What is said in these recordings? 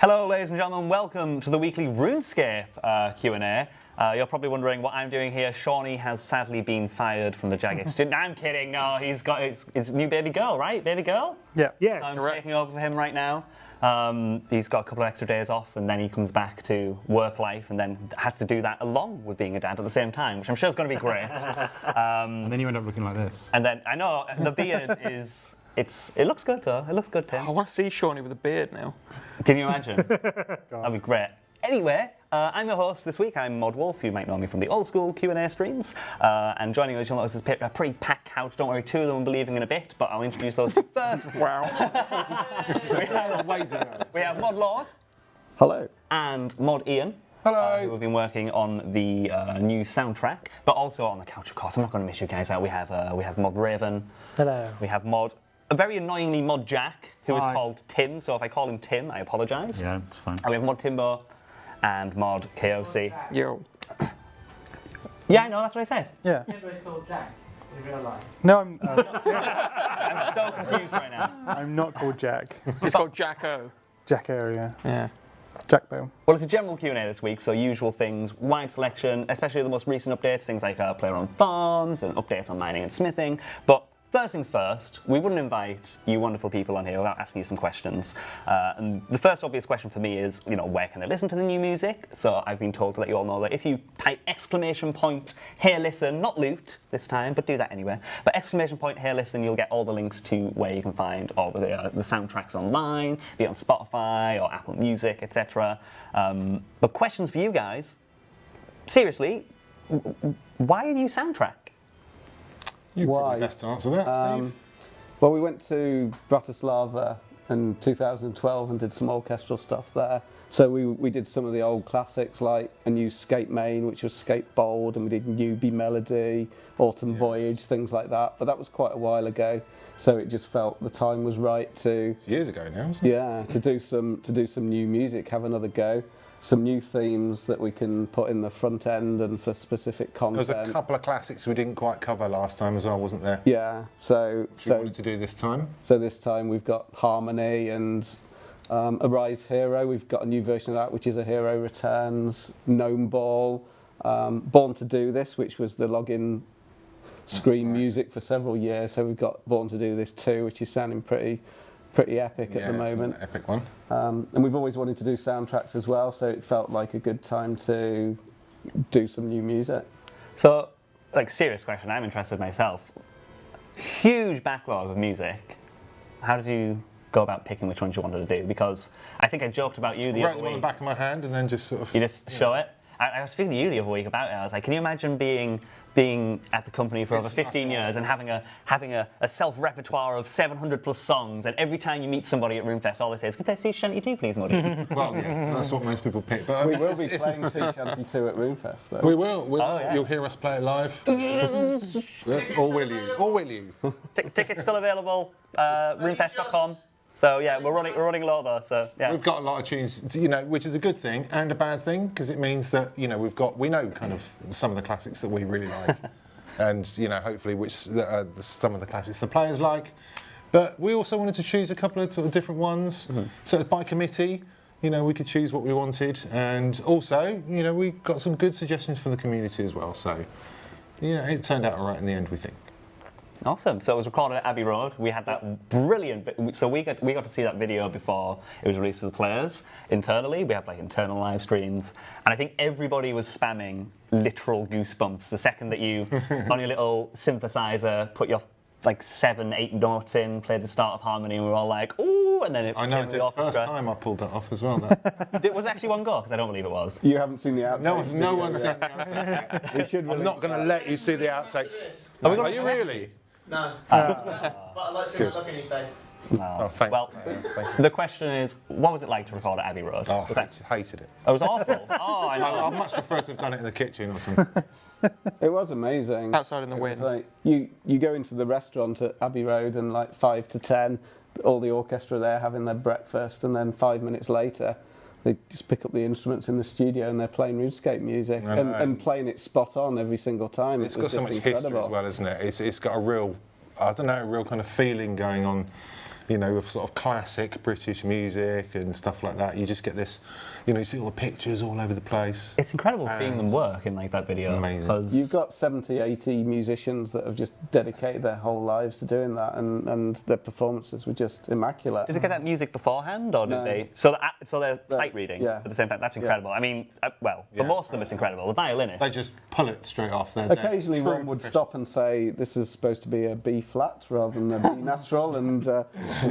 Hello, ladies and gentlemen. Welcome to the weekly RuneScape Q&A. You're probably wondering what I'm doing here. Shawnee has sadly been fired from the Jagex Studio. I'm kidding. No, he's got his new baby girl, right? Baby girl? Yeah. Yes. I'm taking over for him right now. He's got a couple of extra days off, and then he comes back to work life, and then has to do that along with being a dad at the same time, which I'm sure is going to be great. And then you end up looking like this. And then I know the beard is. It looks good though. It looks good, Tim. I want to see Shawnee with a beard now. Can you imagine? That'd be great. Anyway, I'm your host this week. I'm Mod Wolf. You might know me from the old school Q&A streams. And joining us, you'll notice is a pretty packed couch. Don't worry, two of them will be leaving in a bit, but I'll introduce those two first. Wow. We have Mod Lord. Hello. And Mod Ian. Hello. Who have been working on the new soundtrack, but also on the couch, of course. I'm not going to miss you guys out. We have Mod Raven. Hello. We have a very annoyingly Mod Jack, who is Hi. called Tim. So if I call him Tim, I apologise. Yeah, it's fine. And we have Mod Timbo and Mod KOC. Yo. Yeah, I know, that's what I said. Yeah. Timbo's called Jack in real life. No, I'm I'm so confused right now. I'm not called Jack. It's called Jacko. Jack area. Yeah. Jack Boom. Well, it's a general Q&A this week, so usual things, wide selection, especially the most recent updates, things like player on farms and updates on mining and smithing. But first things first, we wouldn't invite you wonderful people on here without asking you some questions. And the first obvious question for me is, where can I listen to the new music? So I've been told to let you all know that if you type ! Here listen, not loot this time, but do that anyway. But ! Here listen, you'll get all the links to where you can find all the soundtracks online, be it on Spotify or Apple Music, etc. But questions for you guys. Seriously, why a new soundtrack? You're Why? best to answer that, Steve. Well, we went to Bratislava in 2012 and did some orchestral stuff there. So we did some of the old classics like a new Scape main, which was Scape Bold, and we did Newbie Melody, Autumn Voyage, things like that. But that was quite a while ago, so it just felt the time was right to It's years ago now, isn't it? yeah to do some new music, have another go. Some new themes that we can put in the front end and for specific There content. was a couple of classics we didn't quite cover last time as well, wasn't there? Yeah, so Which we wanted to do this time. So this time we've got Harmony and Arise Hero. We've got a new version of that, which is A Hero Returns, Gnome Ball, Born to Do This, which was the login screen music for several years. So we've got Born to Do This too, which is sounding pretty epic at the moment. It's an epic one. And we've always wanted to do soundtracks as well, so it felt like a good time to do some new music. So, serious question, I'm interested myself. Huge backlog of music. How did you go about picking which ones you wanted to do? Because I think I joked about you the Wrote other them on the week. back of my hand and then just sort of... You just show it. I was speaking to you the other week about it. I was like, can you imagine being at the company for over 15 years and having a self-repertoire of 700 plus songs, and every time you meet somebody at RuneFest, all they say is, "Can I see Shanty 2, please, Muddy?" Well, yeah, that's what most people pick. But I We mean, will be playing Sea Shanty 2 at RuneFest though. We will. Oh, yeah. You'll hear us play it live. Or will you? Or will you? Tickets still available. RuneFest.com. So yeah, we're running low though. So yeah. We've got a lot of tunes, which is a good thing and a bad thing, because it means that we know kind of some of the classics that we really like, and hopefully which some of the classics the players like. But we also wanted to choose a couple of sort of different ones. Mm-hmm. So it's by committee. We could choose what we wanted, and also we got some good suggestions from the community as well. So it turned out all right in the end, we think. Awesome. So it was recorded at Abbey Road. We had that brilliant. So we got to see that video before it was released for the players internally. We had internal live streams, and I think everybody was spamming literal goosebumps the second that you on your little synthesizer put your 7-8 notes in, played the start of Harmony, and we were all like, "Ooh!" And then it I know, came it's with the the first orchestra. time I pulled that off as well. Was it actually one go? Because I don't believe it was. You haven't seen the outtakes. No one's seen the outtakes. We should I'm not going to let you see the outtakes. Are you really? No. But I like seeing the look in your face. Oh, thanks. Well, the question is, what was it like to record at Abbey Road? Oh, Was I that, hated it. it was awful. Oh, I know. I'd much prefer to have done it in the kitchen or something. It was amazing. Outside in the It was wind. you go into the restaurant at Abbey Road and 5 to 10, all the orchestra there having their breakfast, and then 5 minutes later they just pick up the instruments in the studio and they're playing RuneScape music and playing it spot on every single time. It's It got was so just much incredible. history as well, isn't it? It's got a real kind of feeling going on. you know, of sort of classic British music and stuff like that. You just get this, you know, you see all the pictures all over the place. It's incredible seeing them And work in like that video. it's amazing. 'cause You've got 70, 80 musicians that have just dedicated their whole lives to doing that, and their performances were just immaculate. Did they get that music beforehand, or did No. they? So they're sight reading yeah. at the same time. That's incredible. I mean, well, for Yeah. most of them, it's incredible. The violinist. They just pull it straight off. They're Occasionally true one would professionals. stop and say, this is supposed to be a B flat rather than a B natural, and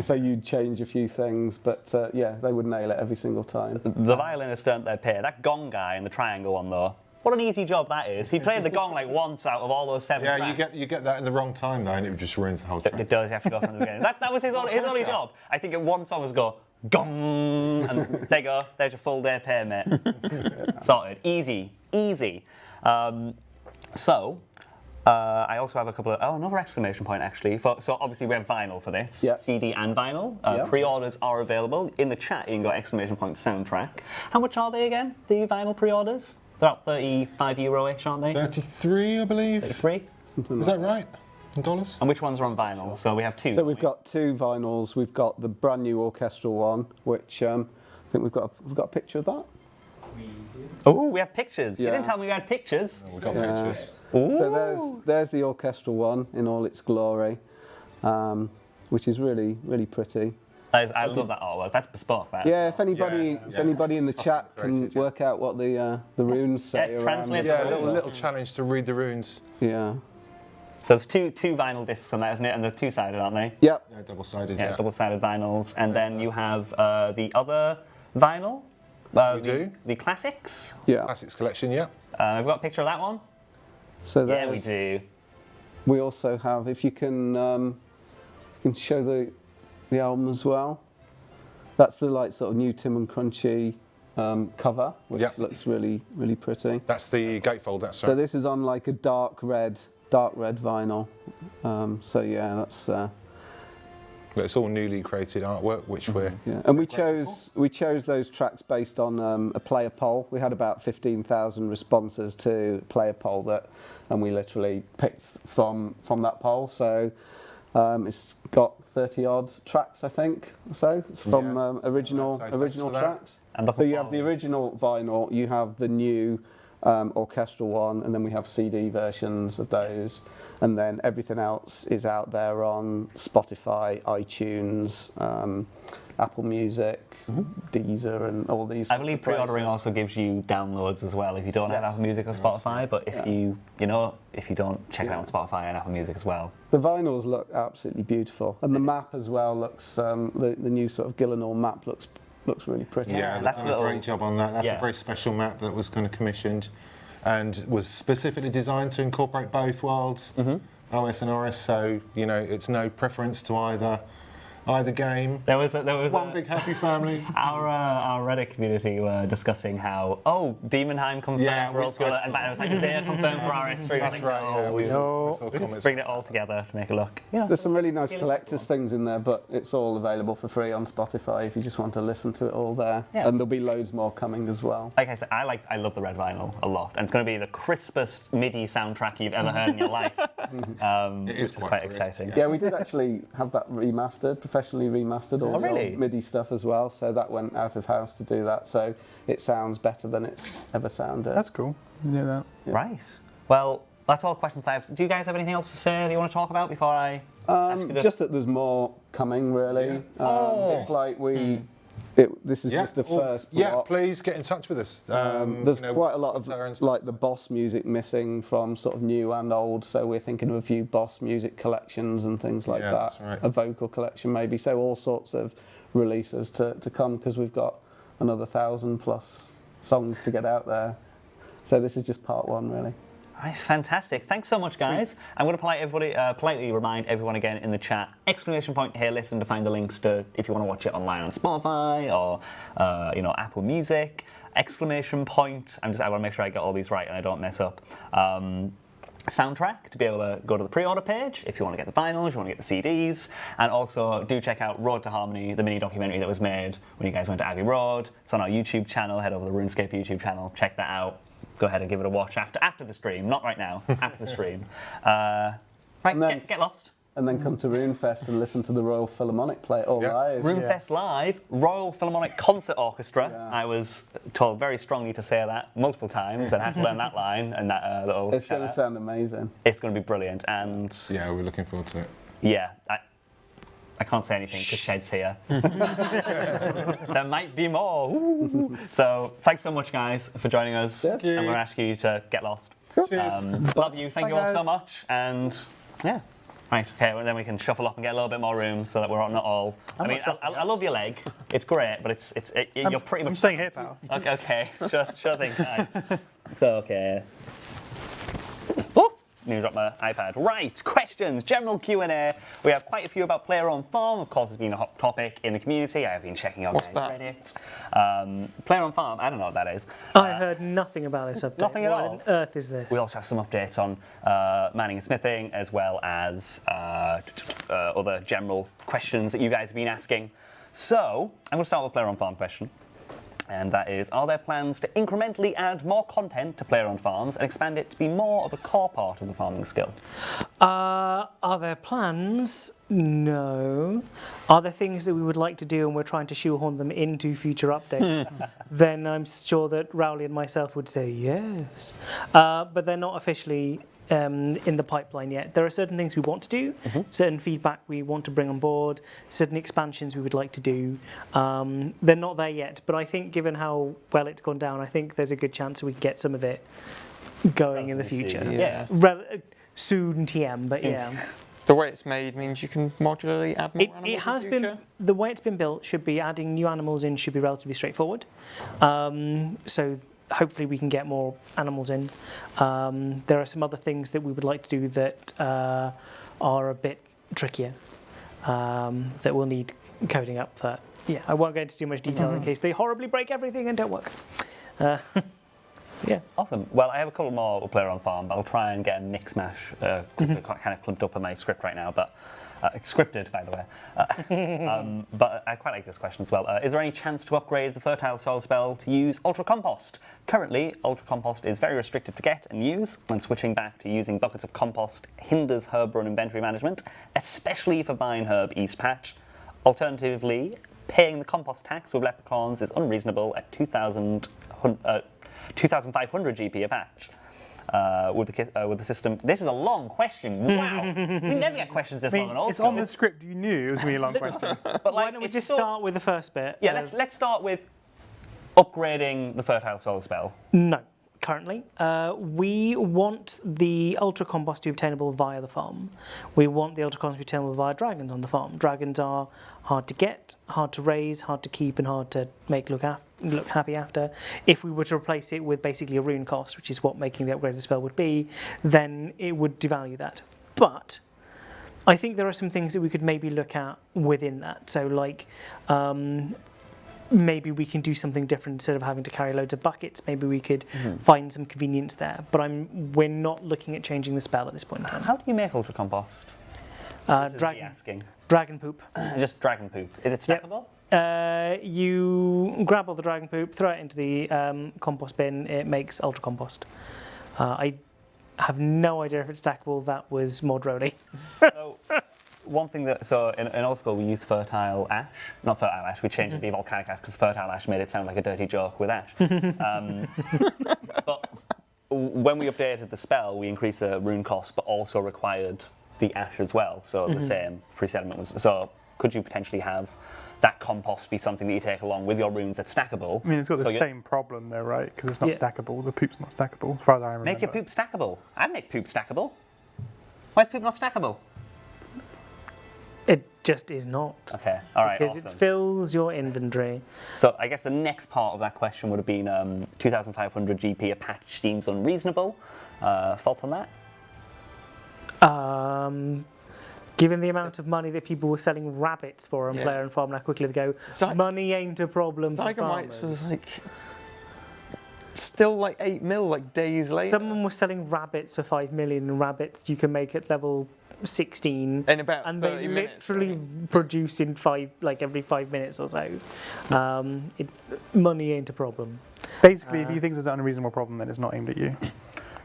so you'd change a few things, but yeah, they would nail it every single time. The violinists earned their pay. That gong guy in the triangle one, though, what an easy job that is. He played the gong like once out of all those 7 Yeah, tracks. you get that in the wrong time though, and it just ruins the whole track. It does, you have to go from the beginning. That was his only job. I think in one song was go, gong, and there you go, there's your full day pay, mate. Sorted. Easy. I also have a couple of, another exclamation point actually. So obviously we have vinyl for this, Yes. CD and vinyl. Yeah. Pre-orders are available. In the chat you can go exclamation point soundtrack. How much are they again, the vinyl pre-orders? They're about €35-ish, aren't they? 33, I believe. 33? Is that right? In dollars? And which ones are on vinyl? So we have two. So we've got 2 vinyls. We've got the brand new orchestral one, which I think we've got a picture of that. Oh, we have pictures. You Yeah. didn't tell me we had pictures. We've got Yeah. pictures. So there's the orchestral one in all its glory, which is really, really pretty. I love that artwork. That's bespoke. That. Yeah, if anybody in the Custom chat can created, yeah. work out what the runes say around translate it. Yeah, a Cool. little challenge to read the runes. Yeah. So there's two vinyl discs on that, isn't it? And they're two-sided, aren't they? Yep. Yeah, double-sided, Yeah, yeah. double-sided vinyls. And then you have the other vinyl. We do. The classics. Yeah. Classics collection, yeah. We've got a picture of that one. So Yeah, we there's, do. we also have, if you can show the album as well. That's the like sort of new Tim and Crunchy cover, which Yep. looks really, really pretty. That's the gatefold, that's So right. this is on like a dark red vinyl. So yeah, that's But it's all newly created artwork, which we're... yeah. And we chose those tracks based on a player poll. We had about 15,000 responses to player poll and we literally picked from that poll. So it's got 30 odd tracks, I think. So it's from Yeah. original So thanks for that. tracks. And look So at you have the Paul. original vinyl, you have the new orchestral one, and then we have CD versions of those, and then everything else is out there on Spotify, iTunes, Apple Music, Deezer, and all these. I sorts believe of places. pre-ordering also gives you downloads as well if you don't have Yes. Apple Music or Spotify. But if Yeah. if you don't check it out on Spotify and Apple Music as well. The vinyls look absolutely beautiful, and the map as well looks. The new sort of Gillinor map looks really pretty. Yeah, they've that's done a a little- great job on that. That's yeah. a very special map that was kind of commissioned and was specifically designed to incorporate both worlds, OS and RS, so, you know, it's no preference to either game. There was One big happy family. Our Reddit community were discussing how Demonheim confirmed Yeah, for Old School, I and saw it was like Isaiah confirmed for RS3. That's right, yeah. We saw we just comments. bring it all together to make it look. Yeah. There's some really nice collector's things in there, but it's all available for free on Spotify if you just want to listen to it all there. Yeah. And there'll be loads more coming as well. Like I said, I love the red vinyl a lot, and it's going to be the crispest MIDI soundtrack you've ever heard in your life. It is It's quite quite crisp, exciting. Yeah, we did actually have that remastered, professionally remastered, all the really? old MIDI stuff as well. So that went out of house to do that. So it sounds better than it's ever sounded. That's cool. You know that. Right. Well, that's all the questions I have. Do you guys have anything else to say that you want to talk about before I ask you to... Just that there's more coming, really. Yeah. It's like this is just the well, first yeah, block. please get in touch with us. There's you know, quite a lot of Twitter and stuff. like the boss music missing from sort of new and old, so we're thinking of a few boss music collections and things like Yeah, that. that's right. A vocal collection maybe, so all sorts of releases to come because we've got another 1,000+ songs to get out there. So this is just part one, really. Right, fantastic. Thanks so much, guys. I'm going to politely remind everyone again in the chat, exclamation point here, listen to find the links to if you want to watch it online on Spotify or Apple Music. Exclamation point. I want to make sure I get all these right and I don't mess up. Soundtrack to be able to go to the pre-order page if you want to get the vinyls, you want to get the CDs, and also do check out Road to Harmony, the mini documentary that was made when you guys went to Abbey Road. It's on our YouTube channel. Head over to the RuneScape YouTube channel, check that out. Go ahead and give it a watch after the stream, not right now, after the stream. Right, And then- get lost. and then come to RuneFest and listen to the Royal Philharmonic play it all Yeah. live. RuneFest Live, Royal Philharmonic Concert Orchestra. Yeah. I was told very strongly to say that multiple times and had to learn that line and that little. It's going to shout-out. sound amazing. It's going to be brilliant, and Yeah, we're looking forward to it. yeah, I can't say anything because Shed's here. There might be more. Ooh. So thanks so much, guys, for joining us. Yes. I'm going to ask you to get lost. Cheers. Love you. Thank Bye, you all so guys. much. And yeah. Right, okay, well, then we can shuffle up and get a little bit more room so that we're not all. I mean, I love your leg. It's great, but you're pretty much. I'm staying here, pal. Okay, sure thing, guys. It's okay. Oh, need to drop my iPad. Right, questions, general Q&A. We have quite a few about player-owned farm. Of course, it's been a hot topic in the community. I have been checking out What's guys' that? Reddit. Player-owned farm, I don't know what that is. I heard nothing about this update. Nothing at what all? on earth is this? We also have some updates on mining and smithing, as well as other general questions that you guys have been asking. So, I'm going to start with a player-owned farm question. And that is, are there plans to incrementally add more content to player-owned farms and expand it to be more of a core part of the farming skill? Are there plans? No. Are there things that we would like to do and we're trying to shoehorn them into future updates? Then I'm sure that Rowley and myself would say yes. But they're not officially in the pipeline yet. There are certain things we want to do, certain feedback we want to bring on board, certain expansions we would like to do. They're not there yet, but I think given how well it's gone down, I think there's a good chance that we can get some of it going in the future. Yeah. Soon TM, but yeah. The way it's made means you can modularly add more animals It has in the been, future? the way it's been built should be adding new animals in should be relatively straightforward. So hopefully we can get more animals in. There are some other things that we would like to do that are a bit trickier, that will need coding up that. Yeah, I won't go into too much detail in case they horribly break everything and don't work. Yeah. Awesome. Well, I have a couple more player on farm, but I'll try and get a mix mash because they're kind of clumped up in my script right now. But it's scripted, by the way. But I quite like this question as well. Is there any chance to upgrade the fertile soil spell to use Ultra Compost? Currently, Ultra Compost is very restrictive to get and use, and switching back to using buckets of compost hinders herb run inventory management, especially for buying herb East Patch. Alternatively, paying the compost tax with leprechauns is unreasonable at 2,500 GP a patch. With the system, this is a long question. Wow, we never get questions this long on old It's school. on the script. You knew it was going to be a long question. But Why don't we just start with the first bit? Yeah, let's start with upgrading the fertile soil spell. No, currently. We want the Ultra Compost to be obtainable via the farm. We want the Ultra Compost to be obtainable via dragons on the farm. Dragons are hard to get, hard to raise, hard to keep, and hard to make look happy after. If we were to replace it with basically a rune cost, which is what making the upgrade of the spell would be, then it would devalue that. But I think there are some things that we could maybe look at within that. So like maybe we can do something different instead of having to carry loads of buckets. Maybe we could find some convenience there. But we're not looking at changing the spell at this point in time. How do you make ultra compost? This is me asking. Dragon poop. Just dragon poop. Is it Yep. stackable? You grab all the dragon poop, throw it into the compost bin. It makes ultra compost. I have no idea if it's stackable. That was mod Rowley. So, one thing in old school we used fertile ash, not fertile ash. We changed it to be volcanic ash because fertile ash made it sound like a dirty joke with ash. But when we updated the spell, we increased the rune cost, but also required the ash as well. So the same free settlement was. So could you potentially have that compost be something that you take along with your runes that's stackable? I mean, it's got the So same problem though, right? Because it's not Yeah. stackable. The poop's not stackable, as far as I remember. Make your poop stackable. I'd make poop stackable. Why is poop not stackable? It just is not. Okay, all right, Because awesome. it fills your inventory. So I guess the next part of that question would have been 2,500 GP a patch seems unreasonable. Fault on that? Given the amount of money that people were selling rabbits for on Player and Farm, and how quickly they go, money ain't a problem for Zygomites farmers. was like still like 8 mil like days later. Someone was selling rabbits for 5 million, and rabbits you can make at level 16. in about And 30 they minutes, literally right? produce in every 5 minutes or so. Money ain't a problem. Basically, if you think there's an unreasonable problem, then it's not aimed at you.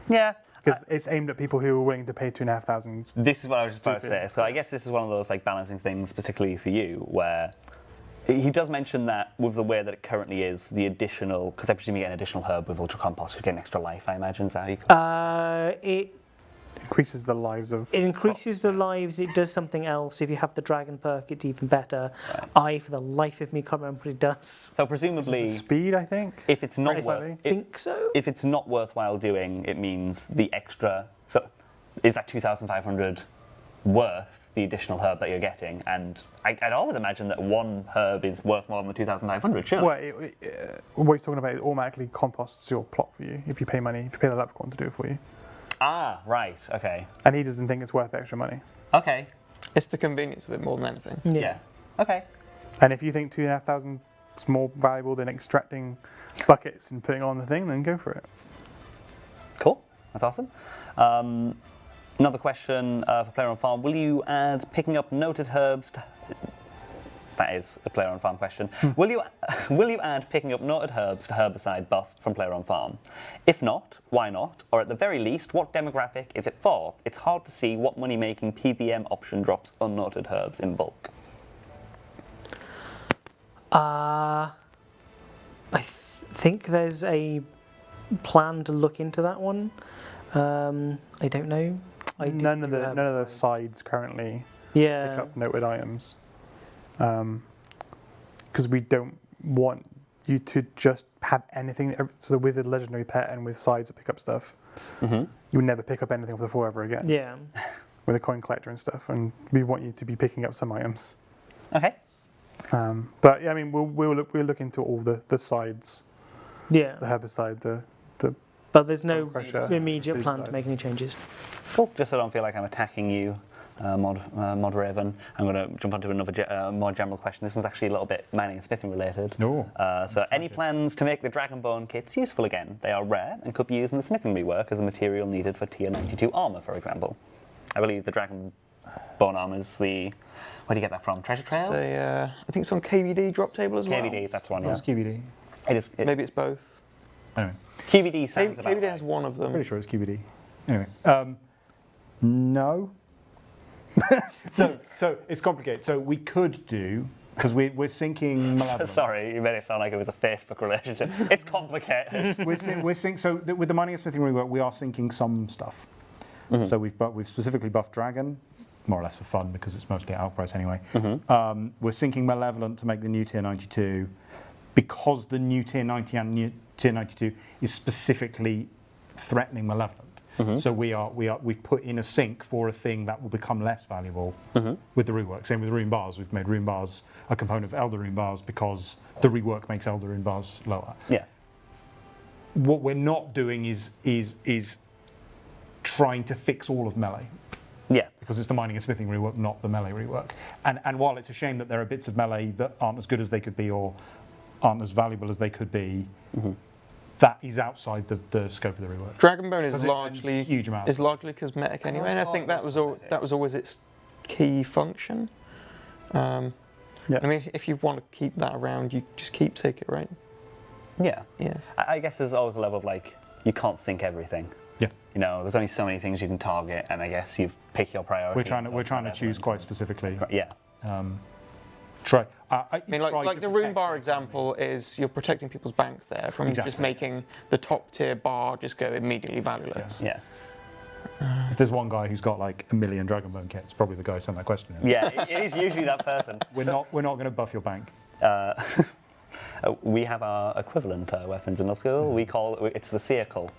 Yeah, Because it's aimed at people who are willing to pay 2,500. This is what I was just about to say. So I guess this is one of those like balancing things, particularly for you, where he does mention that with the way that it currently is, the additional, because I presume you get an additional herb with Ultra Compost, you get an extra life, I imagine. Is that how you It Increases the lives of. It increases the lives, it does something else. If you have the dragon perk, it's even better. I, for the life of me, can't remember what it does. So presumably, Speed, I think. if it's not Very slightly. Think so? if it's not worthwhile doing, it means the extra. So is that 2,500 worth the additional herb that you're getting? And I'd always imagine that one herb is worth more than the 2,500. Sure. Well, what he's talking about is automatically composts your plot for you if you pay money, if you pay the leprechaun to do it for you. Ah, right. Okay. And he doesn't think it's worth extra money. Okay. It's the convenience of it more than anything. Yeah. Okay. And if you think 2,500 is more valuable than extracting buckets and putting on the thing, then go for it. Cool. That's awesome. Another question for Player on Farm. Will you add picking up noted herbs to... That is a Player on Farm question. Will you add picking up noted herbs to herbicide buff from Player on Farm? If not, why not? Or at the very least, what demographic is it for? It's hard to see what money-making PVM option drops unnoted herbs in bulk. I think there's a plan to look into that one. I don't know. None of the sides currently Yeah. pick up noted items. Because we don't want you to just have anything. So with a legendary pet and with sides that pick up stuff, you would never pick up anything off the floor ever again. Yeah. With a coin collector and stuff, and we want you to be picking up some items. Okay. But yeah, I mean, we'll look into all the sides, Yeah. the herbicide, the But there's no pressure, immediate seed plan to side. make any changes. Cool. Just so I don't feel like I'm attacking you, Mod Raven, I'm going to jump onto another more general question. This one's actually a little bit mining and smithing related. No. So any plans to make the Dragonbone kits useful again? They are rare and could be used in the smithing rework as a material needed for tier 92 armour, for example. I believe the Dragonbone armour is the... Where do you get that from? Treasure Trail? I think it's on KVD drop table as well. KVD, that's one, That yeah. was QBD. It is, Maybe it's both. Anyway, QVD sounds about KVD right. has one of them. pretty sure it's QBD. Anyway, no. so it's complicated. So we could do, because we're syncing Malevolent. Sorry, you made it sound like it was a Facebook relationship. It's complicated. With the mining and smithing rework, we are syncing some stuff. So we've specifically buffed Dragon, more or less for fun because it's mostly at outprice anyway. We're syncing Malevolent to make the new tier 92 because the new tier 90 and new tier 92 is specifically threatening Malevolent. So we've put in a sync for a thing that will become less valuable with the rework. Same with rune bars. We've made rune bars a component of Elder Rune bars because the rework makes Elder Rune bars lower. Yeah. What we're not doing is trying to fix all of melee. Yeah. Because it's the mining and smithing rework, not the melee rework. And while it's a shame that there are bits of melee that aren't as good as they could be or aren't as valuable as they could be, that is outside the scope of the rework. Dragonbone is 'Cause it's a largely huge amount. cosmetic anyway, and I think that was always its key function. I mean, if you want to keep that around, you just keepsake it, right? Yeah. Yeah. I guess there's always a level of like, you can't sync everything. Yeah. You know, there's only so many things you can target, and I guess you've picked your priorities. We're trying to choose quite specifically. Yeah. Try. I mean, like the rune bar example is you're protecting people's banks there from just Exactly. making the top tier bar just go immediately valueless. Yeah. If there's one guy who's got like 1 million Dragonbone kits, probably the guy who sent that question in. Yeah, it is usually that person. We're not going to buff your bank. We have our equivalent weapons in our school. We call it's the circle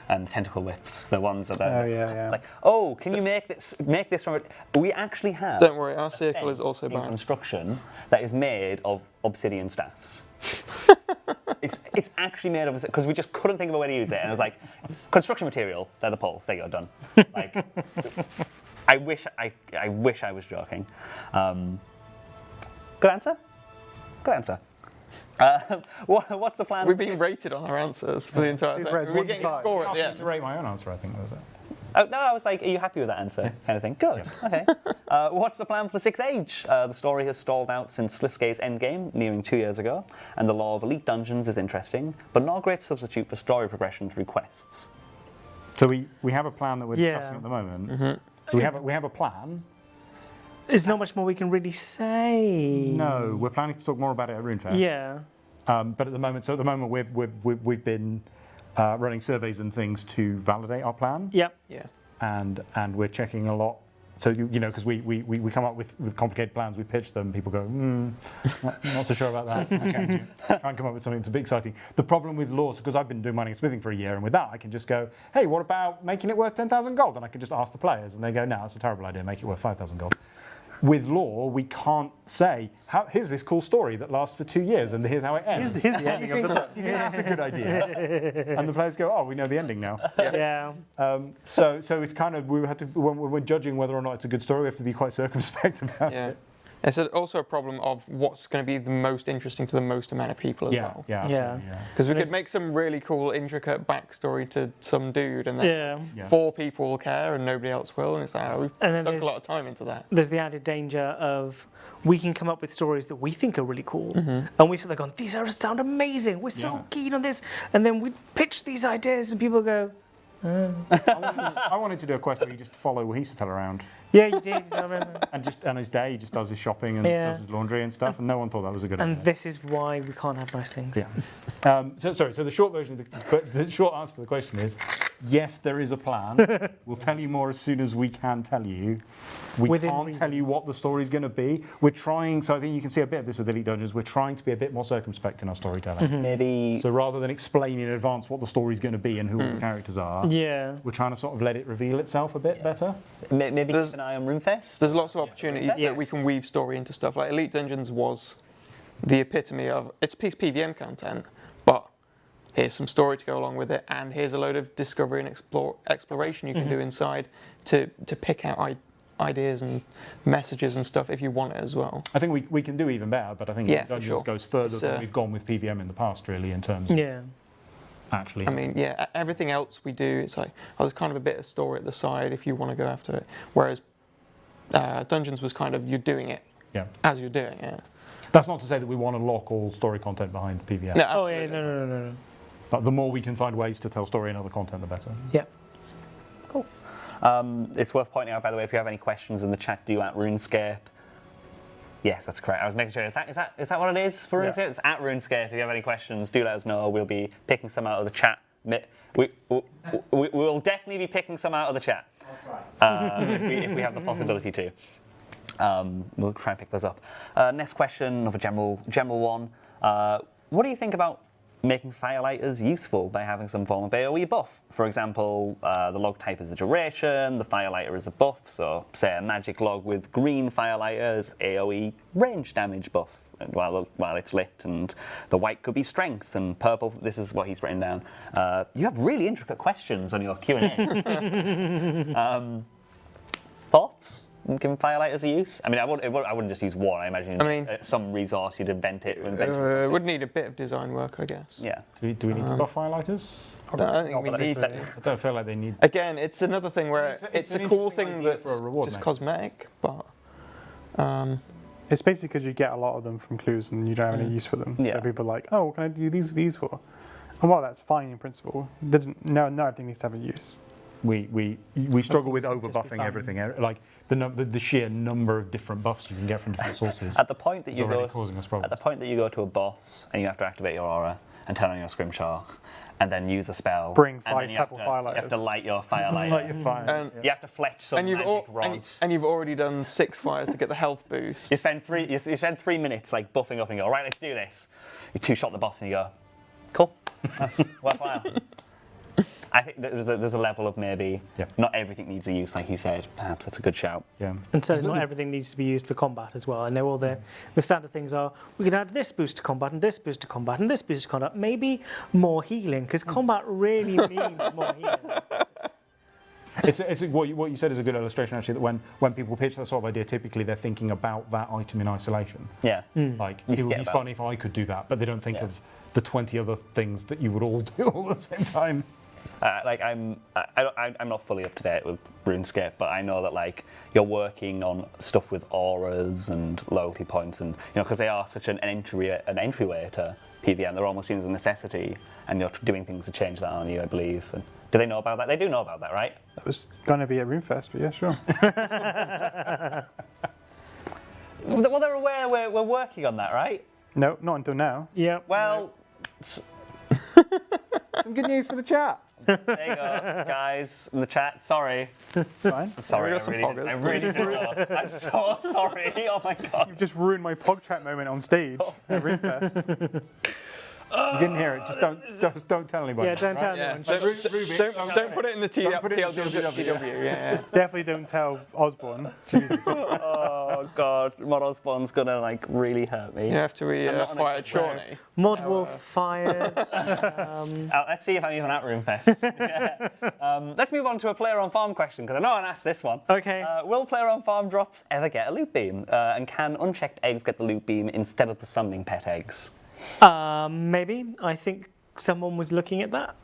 and tentacle whips. The ones that are like, oh, can you make this from it? We actually have. Don't worry, our circle is also in banned. construction that is made of obsidian staffs. It's actually made of, because we just couldn't think of a way to use it, and it was like, construction material. They're the poles. There you go, done. Like, I wish I was joking. Good answer. Good answer. What's the plan? We've been rated on our answers for the entire thing. We're getting a score at the end. To rate my own answer, I think that was it. Oh, no, I was like, are you happy with that answer? Kind of thing. Good. Okay. What's the plan for the 6th Age? The story has stalled out since Sliske's endgame, nearing 2 years ago, and the lore of elite dungeons is interesting, but not a great substitute for story progression through quests. So we have a plan that we're Yeah. discussing at the moment. Mm-hmm. So we have a plan. There's not much more we can really say. No, we're planning to talk more about it at RuneFest. Yeah. But at the moment, we've been running surveys and things to validate our plan, Yep. Yeah. and we're checking a lot. So you know, because we come up with complicated plans, we pitch them, people go, not so sure about that. Try and come up with something that's a bit exciting. The problem with laws, because I've been doing mining and smithing for a year, and with that I can just go, hey, what about making it worth 10,000 gold? And I can just ask the players, and they go, no, that's a terrible idea. Make it worth 5,000 gold. With law, we can't say, here's this cool story that lasts for 2 years, and here's how it ends. Here's the ending of the book. Do you think that's a good idea? And the players go, oh, we know the ending now. Yeah. So it's kind of, when we're judging whether or not it's a good story, we have to be quite circumspect about Yeah. it. It's also a problem of what's going to be the most interesting to the most amount of people as well. Yeah, Yeah. absolutely, yeah. Because we could make some really cool, intricate backstory to some dude, and then Yeah. Yeah. 4 people will care and nobody else will, and it's like, oh, we've And then sunk a there's- lot of time into that. There's the added danger of we can come up with stories that we think are really cool, Mm-hmm. and we sit there going, these sound amazing. We're so Yeah. keen on this, and then we pitch these ideas, and people go, I wanted to do a quest where you just follow Wahisatel around, yeah, you did. I remember. and just on his day he just does his shopping and Yeah. does his laundry and stuff, and no one thought that was a good And idea. this is why we can't have nice things. Yeah. So the short version of the short answer to the question is, yes, there is a plan. We'll tell you more as soon as we can tell you. We Within can't reason. tell you what the story's going to be. We're trying, so I think you can see a bit of this with Elite Dungeons, we're trying to be a bit more circumspect in our storytelling. Maybe So rather than explain in advance what the story's going to be and who all the characters are, Yeah. we're trying to sort of let it reveal itself a bit better. maybe There's- keep an eye on RuneFest. There's lots of opportunities that we Yes. can weave story into stuff. Like Elite Dungeons was the epitome of, it's a piece of PVM content, but here's some story to go along with it, and here's a load of discovery and exploration you can do inside to pick out ideas and messages and stuff if you want it as well. I think we can do even better, but I think Yeah, for Dungeons sure. goes further It's, than we've gone with PVM in the past, really, in terms of Yeah. actually. I mean, yeah, everything else we do, it's like, oh, there's kind of a bit of story at the side if you want to go after it. Whereas Dungeons was kind of, you're doing it Yeah. as you're doing it. That's not to say that we want to lock all story content behind PVM. No, Oh, absolutely. yeah, no. But the more we can find ways to tell story and other content, the better. Yeah. It's worth pointing out, by the way, if you have any questions in the chat, do at RuneScape. Yes, that's correct. I was making sure. Is that what it is for RuneScape? Yeah. It's at RuneScape. If you have any questions, do let us know. We'll be picking some out of the chat. We will definitely be picking some out of the chat. If we have the possibility to. We'll try and pick those up. Next question, another general one. What do you think about making firelighters useful by having some form of AoE buff? For example, the log type is the duration, the firelighter is a buff, so say a magic log with green firelighters, AoE range damage buff while it's lit, and the white could be strength, and purple, this is what he's written down. You have really intricate questions on your Q&A. Thoughts? Giving firelighters a use? I mean, I wouldn't just use one. I imagine some resource you'd invent it. Would need a bit of design work, I guess. Yeah. Do we need to buff highlighters? I don't think we need to. I don't feel like they need. Again, it's another thing where it's an a cool interesting thing idea that's for a reward just mechanism. cosmetic, but It's basically because you get a lot of them from clues and you don't have any use for them. Yeah. So people are like, oh, what can I do these for? And while that's fine in principle, no everything needs to have a use. We struggle with Just be overbuffing fun. everything. Like the sheer number of different buffs you can get from different sources At the point that is you already go, causing us at problems. the point that you go to a boss and you have to activate your aura and turn on your scrimshaw, and then use a spell. Bring and 5 then you have purple to- firelighters. You have to light your firelighter. Like you're fine. And- You have to fletch some magic rod. and you've already done 6 fires to get the health boost. You spend 3 minutes like buffing up and you go, right, let's do this. You 2-shot the boss and you go, cool, that's worthwhile. I think that there's a level of maybe not everything needs a use, like you said. Perhaps that's a good shout. Yeah. And so not everything needs to be used for combat as well. I know all the standard things are, we can add this boost to combat and this boost to combat and this boost to combat. Maybe more healing, because combat really needs more healing. It's what you said is a good illustration actually. That when people pitch that sort of idea, typically they're thinking about that item in isolation. Yeah. Like it would forget be about fun if I could do that, but they don't think Yeah. of the 20 other things that you would all do all at the same time. I'm not fully up to date with RuneScape, but I know that like you're working on stuff with auras and loyalty points, and because they are such an entryway to PVM. They're almost seen as a necessity, and you're doing things to change that, aren't you, I believe? And do they know about that? They do know about that, right? That was going to be at RuneFest, but yeah, sure. Well, they're aware we're working on that, right? No, not until now. Yeah. Well, Some good news for the chat. there you go, guys, in the chat. Sorry. It's fine. I'm sorry. we got some poggers. I really didn't know. I'm so sorry. Oh my god. You've just ruined my PogChat moment on stage at RuneFest. You didn't hear it. Just don't tell anybody. Yeah, don't tell Yeah. anyone. Don't put it in the Don't put it in the TLW. Yeah. Definitely don't tell Osborne. Jesus. Oh god, Mod Osborne's gonna like really hurt me. You have to fire Shawnee. Mod Wolf fired. Let's see if I'm even at RuneFest. Let's move on to a player on farm question because I know I asked this one. Okay. Will player on farm drops ever get a loot beam? And can unchecked eggs get the loot beam instead of the summoning pet eggs? Maybe. I think someone was looking at that.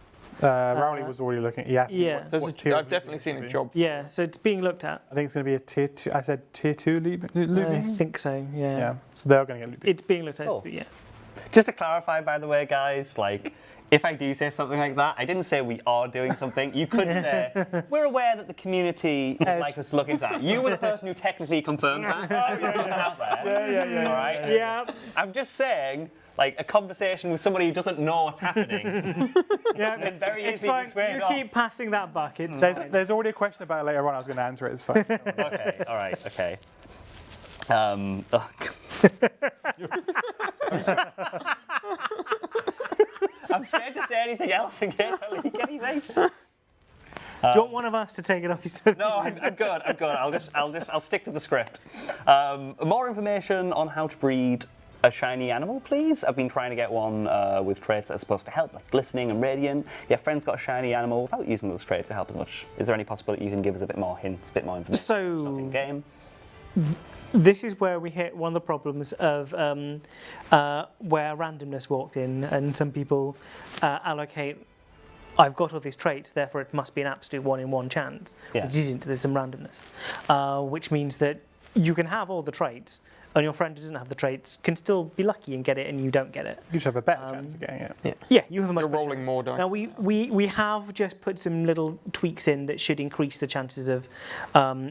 Rowley was already looking. He asked me Yeah. what tier I've of definitely loot seen beam a it's job. Yeah, so it's being looked at. I think it's going to be a tier 2. I said tier 2 loot I beam? think so, yeah. Yeah. So they're going to get loot beam. It's being looked at, Cool. but yeah. Just to clarify, by the way, guys, like, if I do say something like that, I didn't say we are doing something. You could say, we're aware that the community would like us to look into that. You were the person who technically confirmed that. That's what I'm out there. Yeah. All right? Yeah. I'm just saying, like, a conversation with somebody who doesn't know what's happening Yeah, can very it's easily fine. be swayed You off. keep passing that buck. It's There's already a question about it later on. I was going to answer it. It's fine. Okay, all right, okay. I'm scared to say anything else in case I leak anything. Do you want one of us to take it off? No, I'm good. I'll stick to the script. More information on how to breed a shiny animal, please. I've been trying to get one with traits that are supposed to help, like glistening and radiant. Your friend's got a shiny animal without using those traits to help as much. Is there any possibility you can give us a bit more hints, a bit more information? So- Stuff in game. This is where we hit one of the problems of where randomness walked in, and some people allocate, I've got all these traits, therefore it must be an absolute 1-in-1 chance, Yeah. which isn't. There's some randomness, which means that you can have all the traits, and your friend who doesn't have the traits can still be lucky and get it, and you don't get it. You should have a better chance of getting it. Yeah, you have a much You're better rolling more dice. Now we have just put some little tweaks in that should increase the chances of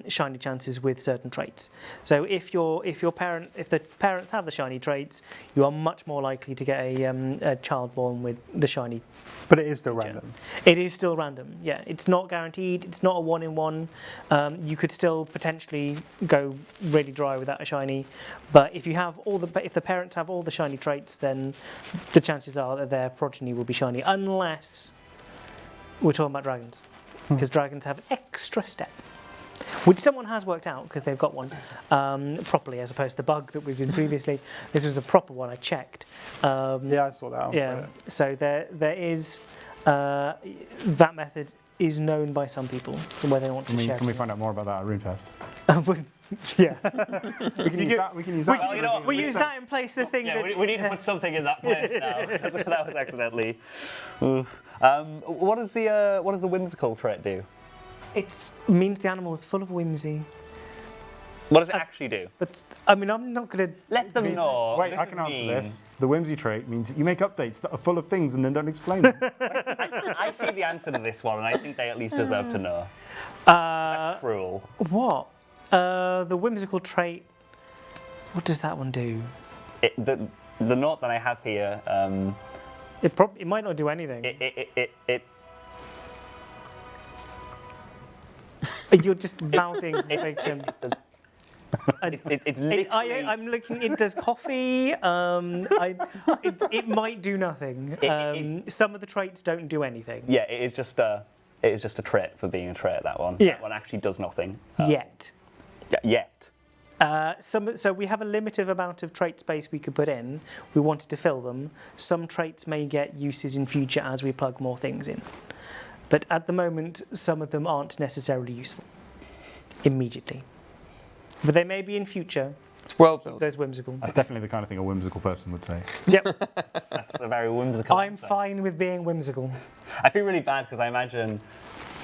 shiny chances with certain traits. So if the parents have the shiny traits, you are much more likely to get a child born with the shiny. But it is still random. It is still random. Yeah, it's not guaranteed. It's not a 1-in-1. You could still potentially go really dry without a shiny, but if the parents have all the shiny traits, then the chances are that their progeny will be shiny, unless we're talking about dragons, because dragons have an extra step, which someone has worked out because they've got one properly, as opposed to the bug that was in previously. This was a proper one. I checked. Yeah, I saw that. Yeah. So there is that method is known by some people, so whether they want to share. Can we it. find out more about that at RuneFest? Yeah. We can use that. We can use that. Well, you know, We use that in place. The thing Yeah, that we need to put something in that place now. That was accidentally. What does the whimsical trait do? it means the animal is full of whimsy. What does it actually do? But I mean, I'm not going to Let them know. Wait, this I is can answer mean. this. The whimsy trait means that you make updates that are full of things and then don't explain them. I see the answer to this one, and I think they at least deserve to know. Cruel. What? The whimsical trait. What does that one do? The note that I have here. It might not do anything. You're just mouthing fiction. It's literally. I'm looking. It does coffee. It might do nothing. Some of the traits don't do anything Yeah, it is just a trait for being a trait. That one. Yeah. That one actually does nothing. yet. Yet. So we have a limited amount of trait space we could put in. We wanted to fill them. Some traits may get uses in future as we plug more things in. But at the moment, some of them aren't necessarily useful immediately. But they may be in future. It's well built. There's whimsical. That's definitely the kind of thing a whimsical person would say. Yep, That's a very whimsical. I'm answer. fine with being whimsical. I feel really bad because I imagine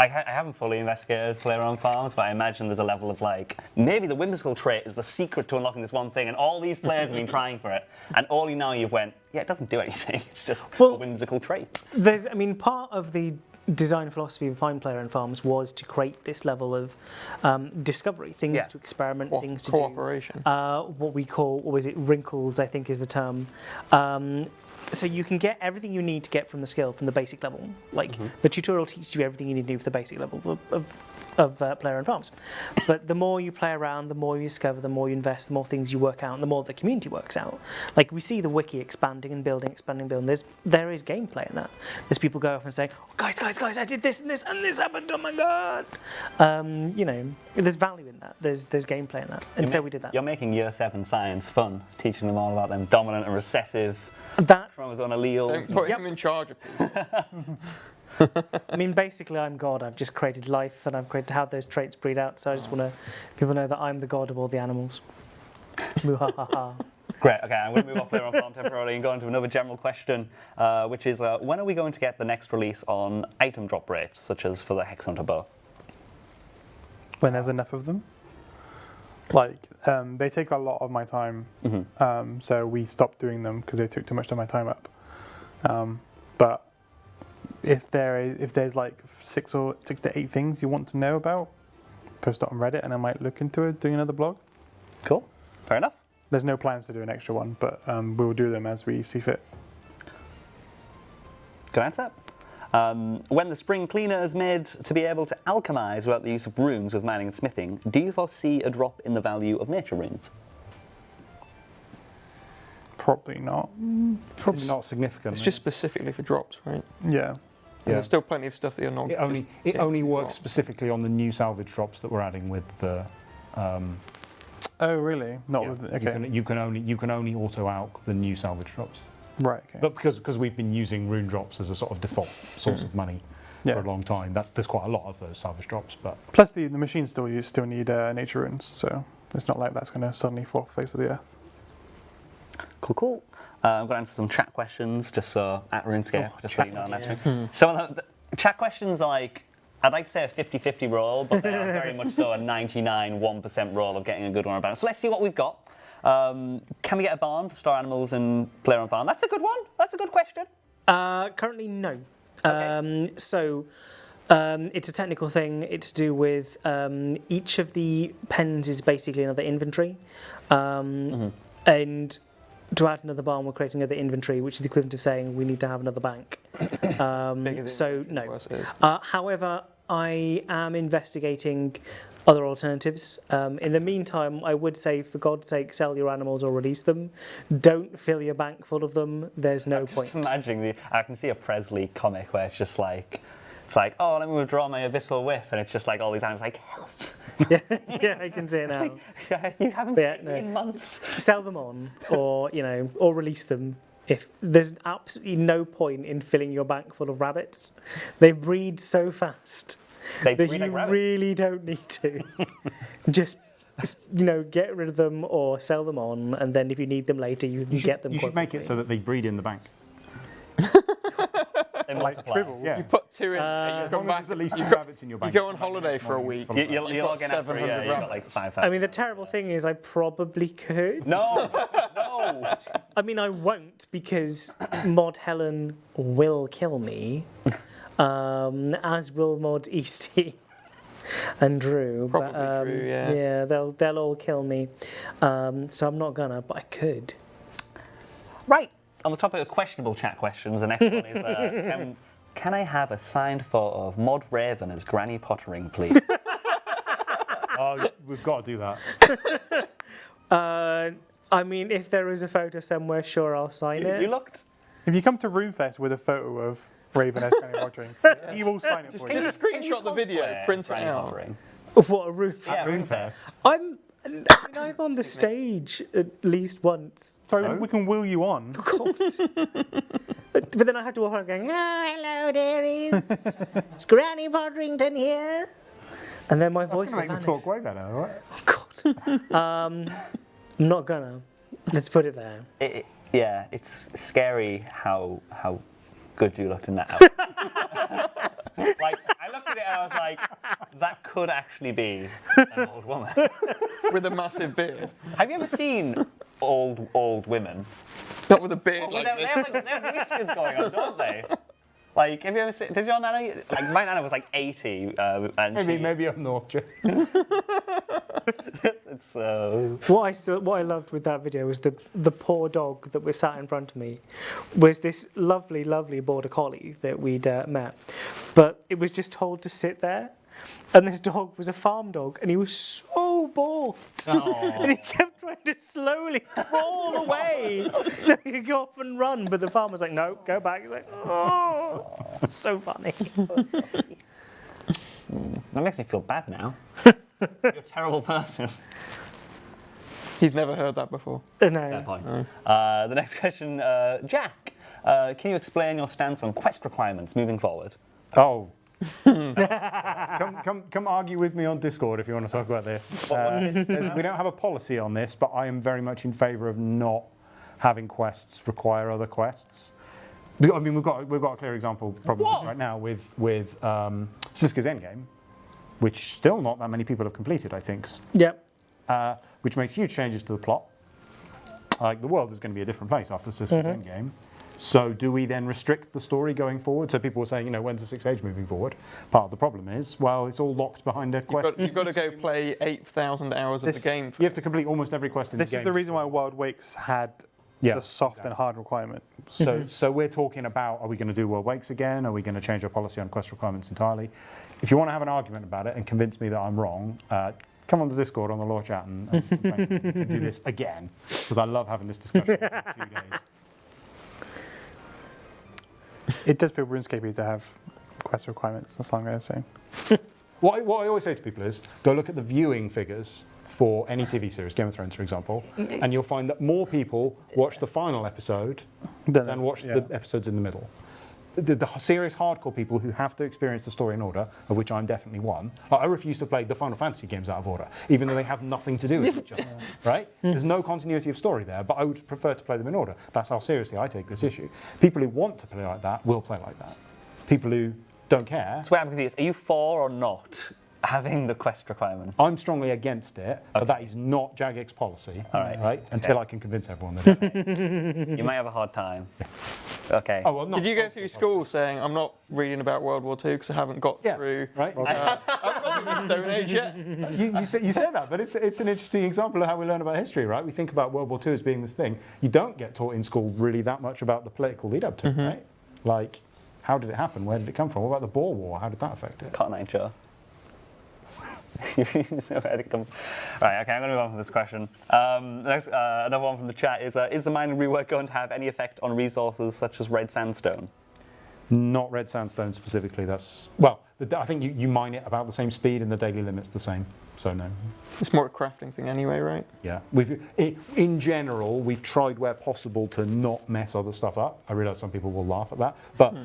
I haven't fully investigated player-owned farms, but I imagine there's a level of like, maybe the whimsical trait is the secret to unlocking this one thing, and all these players have been trying for it, and all you know you've went, yeah, it doesn't do anything, it's just a whimsical trait. Part of the design philosophy behind player-owned farms was to create this level of discovery, things to experiment, things to cooperation. What was it, wrinkles, I think is the term. So you can get everything you need to get from the skill from the basic level. Like the tutorial teaches you everything you need to do for the basic level of player-owned farms. But the more you play around, the more you discover, the more you invest, the more things you work out, and the more the community works out. Like we see the wiki expanding and building, expanding, building. There is gameplay in that. There's people go off and say, oh, guys, I did this and this and this happened. Oh my god! There's value in that. There's gameplay in that, and so we did that. You're making Year 7 science fun, teaching them all about them dominant and recessive chromosome alleles. Don't put him in charge of people. I mean, basically, I'm God. I've just created life, and I've created how those traits breed out. So I just want people know that I'm the God of all the animals. Muhahaha. Great. Okay, I'm going to move off player on farm temporarily and go into another general question, which is when are we going to get the next release on item drop rates, such as for the Hex Hunter bow? When there's enough of them. Like, they take a lot of my time, so we stopped doing them because they took too much of my time up. But if there's like 6 to 8 things you want to know about, post it on Reddit, and I might look into it, doing another blog. Cool. Fair enough. There's no plans to do an extra one, but we'll do them as we see fit. Good answer. When the spring cleaner is made to be able to alchemize without the use of runes with mining and smithing, do you foresee a drop in the value of nature runes? Probably not. Probably not significant. It's just specifically for drops, right? Yeah. And there's still plenty of stuff that you're not. It only works specifically on the new salvage drops that we're adding with the. Oh really? Not with okay. You can only auto alch the new salvage drops. Right. Okay. But because we've been using rune drops as a sort of default source of money for a long time, there's quite a lot of those salvage drops. But plus the machines still need nature runes, so it's not like that's going to suddenly fall off the face of the earth. Cool. I'm going to answer some chat questions, just so at RuneScape, just so you know I'm answering. Some of the chat questions are like, I'd like to say a 50-50 roll, but they are very much so a 99.1% roll of getting a good one about. So let's see what we've got. Can we get a barn for store animals and player on farm? That's a good one. That's a good question. Currently, no. Okay. It's a technical thing. It's to do with each of the pens is basically another inventory. And to add another barn, we're creating another inventory, which is the equivalent of saying we need to have another bank. So, no. However, I am investigating other alternatives. In the meantime, I would say, for God's sake, sell your animals or release them. Don't fill your bank full of them. There's no point. Just imagining I can see a Presley comic where it's just like, oh, let me withdraw my abyssal whiff, and it's just like all these animals like, help. yeah, I can see it now. You haven't in months. Sell them on, or release them. If there's absolutely no point in filling your bank full of rabbits, they breed so fast that you really don't need to. Just get rid of them or sell them on, and then if you need them later, you can get them. You should make it so that they breed in the bank. Like tribbles. Yeah. You put 2 in, and you come back. At least 2 rabbits in your bank. You go on holiday for a week. You're You've got looking 700 you've got like 5,000. I mean, the terrible thing is, I probably could. No. I mean, I won't, because Mod Helen will kill me, as will Mod Easty and Drew. Probably Drew, yeah. Yeah, they'll all kill me. So I'm not gonna, but I could. Right. On the topic of questionable chat questions, the next one is, can I have a signed photo of Mod Raven as Granny Pottering, please? Oh, we've got to do that. I mean, if there is a photo somewhere, sure, I'll sign it. You looked. If you come to RuneFest with a photo of Raven as kind of watering, he will sign it for you. Just screenshot the video, print it out. What a roof! Yeah, RuneFest. I'm on the stage at least once. So we can wheel you on. God. But then I have to walk around going, hello, dearies. It's Granny Podrington here. And then my voice will That's going to make the talk way better, all right? Oh, God. I'm not gonna. Let's put it there. It's scary how good you looked in that outfit. Like, I looked at it and I was like, that could actually be an old woman. With a massive beard. Have you ever seen old women? Not with a beard Well, like they this. have whiskers going on, don't they? Like, have you ever seen? Did your nana? Like, my nana was like 80, and Maybe up north, Joe. it's What I loved with that video was the poor dog that was sat in front of me was this lovely, lovely border collie that we'd met, but it was just told to sit there. And this dog was a farm dog, and he was so bored. And he kept trying to slowly crawl away so he could go off and run. But the farm was like, no, go back. He's like, oh, so funny. that makes me feel bad now. You're a terrible person. He's never heard that before. Fair No. point. The next question, Jack. Can you explain your stance on quest requirements moving forward? Oh. Come argue with me on Discord if you want to talk about this. We don't have a policy on this, but I am very much in favour of not having quests require other quests. I mean, we've got a clear example probably right now with Sliska's Endgame, which still not that many people have completed, I think. Yep. Which makes huge changes to the plot. Like the world is going to be a different place after Sliska's Endgame. So do we then restrict the story going forward? So people were saying, when's the 6th Age moving forward? Part of the problem is, well, it's all locked behind a quest. You've got to go play 8,000 hours of the game. You have to complete almost every quest in the game. This is the reason why World Wakes had the soft and hard requirement. So we're talking about, are we going to do World Wakes again? Are we going to change our policy on quest requirements entirely? If you want to have an argument about it and convince me that I'm wrong, come on the Discord on the Law Chat and we can do this again, because I love having this discussion every 2 days. It does feel RuneScapey to have quest requirements, that's all I'm going to say. What I always say to people is, go look at the viewing figures for any TV series, Game of Thrones for example, and you'll find that more people watch the final episode than watch the episodes in the middle. The serious hardcore people who have to experience the story in order, of which I'm definitely one, I refuse to play the Final Fantasy games out of order, even though they have nothing to do with each other, right? There's no continuity of story there, but I would prefer to play them in order. That's how seriously I take this issue. People who want to play like that will play like that. People who don't care... So wait, I'm confused. Are you for or not having the quest requirement? I'm strongly against it, but that is not Jagex policy, right? Until I can convince everyone that it is. You might have a hard time. Okay. Oh, well, Did you go through school saying, I'm not reading about World War II because I haven't got through... Right? I'm not in the Stone Age yet. You said that, but it's an interesting example of how we learn about history, right? We think about World War II as being this thing. You don't get taught in school really that much about the political lead up to it, right? Like, how did it happen? Where did it come from? What about the Boer War? How did that affect it? Cotton Eye Joe. Right, okay, I'm going to move on from this question. Next, another one from the chat is the mining rework going to have any effect on resources such as red sandstone? Not red sandstone specifically. I think you mine it about the same speed and the daily limit's the same. So no. It's more a crafting thing anyway, right? Yeah. In general, we've tried where possible to not mess other stuff up. I realise some people will laugh at that, but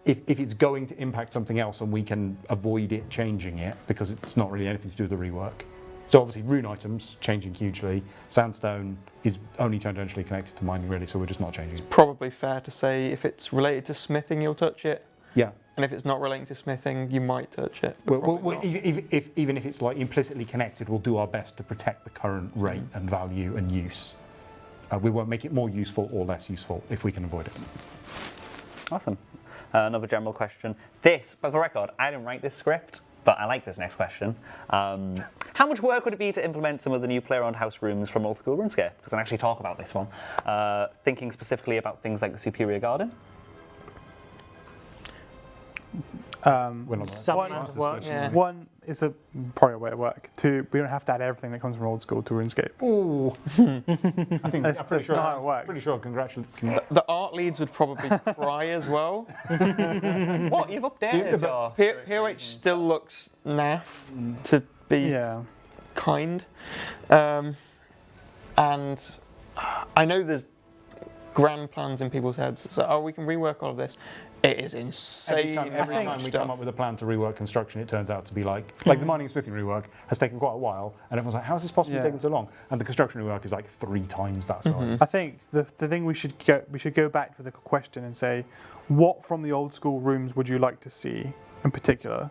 if it's going to impact something else and we can avoid it changing it because it's not really anything to do with the rework. So obviously rune items changing hugely. Sandstone is only tangentially connected to mining really, so we're just not changing it. Probably fair to say if it's related to smithing, you'll touch it. Yeah. And if it's not relating to smithing, you might touch it. Even if it's like implicitly connected, we'll do our best to protect the current rate and value and use. We won't make it more useful or less useful if we can avoid it. Awesome. Another general question. This, for the record, I didn't write this script, but I like this next question. How much work would it be to implement some of the new player-owned house rooms from old school RuneScape? Because I actually talk about this one. Thinking specifically about things like the Superior Garden. Some amount of work. Yeah. One, it's probably a way to work. Two, we don't have to add everything that comes from old school to RuneScape. Ooh. I think That's not how it works. Pretty sure. Congratulations. The art leads would probably cry as well. What? You've updated your... POH still looks naff to be kind. And I know there's grand plans in people's heads. So, we can rework all of this. It is insane. Every time we come up with a plan to rework construction, it turns out to be like the mining and smithing rework has taken quite a while, and everyone's like, how is this possibly taking so long? And the construction rework is like 3 times that size. I think the thing we should go back to the question and say, what from the old school rooms would you like to see in particular?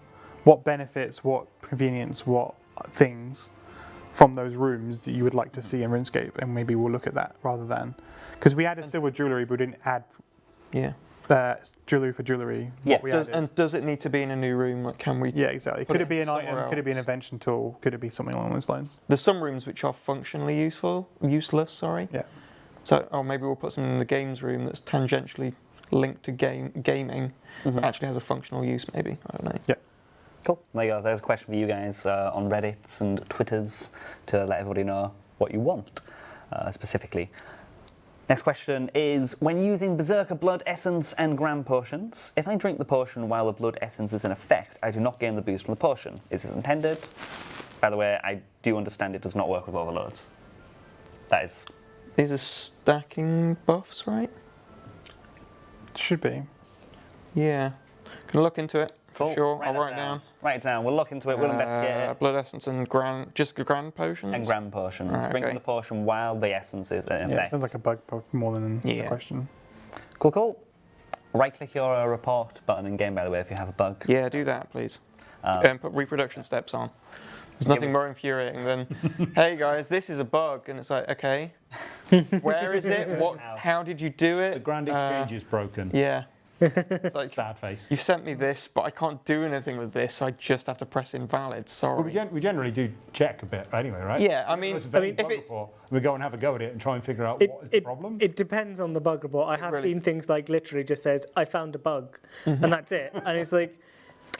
what benefits, what convenience, what things from those rooms that you would like to see in RuneScape, and maybe we'll look at that rather than, because we added silver jewellery but we didn't add Yeah. jewellery for jewellery. Yeah. What we added. And does it need to be in a new room? Like, can we? Yeah, exactly. put Could it it be an somewhere item? Could it be an else? invention tool? Could it be something along those lines? There's some rooms which are functionally useless. Sorry. Yeah. So, maybe we'll put something in the games room that's tangentially linked to gaming, but actually has a functional use. Maybe, I don't know. Yeah. Cool. There you go. There's a question for you guys on Reddits and Twitters to let everybody know what you want specifically. Next question is, when using Berserker Blood Essence and Grand Potions, if I drink the potion while the Blood Essence is in effect, I do not gain the boost from the potion. Is this intended? By the way, I do understand it does not work with overloads. That is... These are stacking buffs, right? Should be. Yeah. Can look into it for Cool. sure. I'll that write it down. Write it down. We'll look into it. We'll investigate it. Blood essence and just the grand potions. And Grand Potions. Right, Drinking okay. the potion while the essence is in Yeah, it effect. sounds like a bug more than a Yeah. question. Cool, cool. Right-click your report button in game, by the way, if you have a bug. Yeah, do that, please. And put reproduction steps on. There's nothing more infuriating than, hey guys, this is a bug, and it's like, okay, where is it? What? How did you do it? The grand exchange is broken. Yeah. It's like, Sad face. you sent me this, but I can't do anything with this, so I just have to press invalid. Sorry. Well, we generally do check a bit anyway, right? Yeah, I mean, If it's we go and have a go at it and try and figure out what is the problem. It depends on the bug report. I have really- seen things like literally just says, I found a bug, and that's it. And it's like,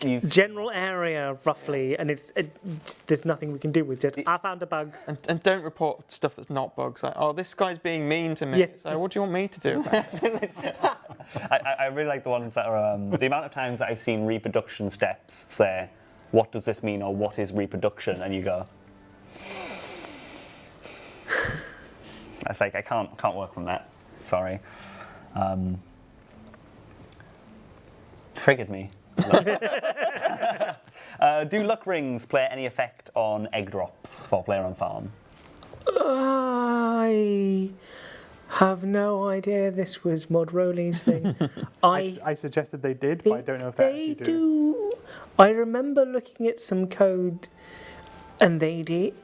You've- general area roughly, and there's nothing we can do with just, I found a bug. and don't report stuff that's not bugs. Like, oh, this guy's being mean to me. Yeah. So what do you want me to do about it? I really like the ones that are the amount of times that I've seen reproduction steps say, what does this mean, or what is reproduction, and you go, that's like, I can't work from that. Sorry. Triggered me. Do luck rings play any effect on egg drops for player on farm? I have no idea this was Mod Roley's thing. I suggested they did, but I don't know if they actually do. I remember looking at some code, and they did,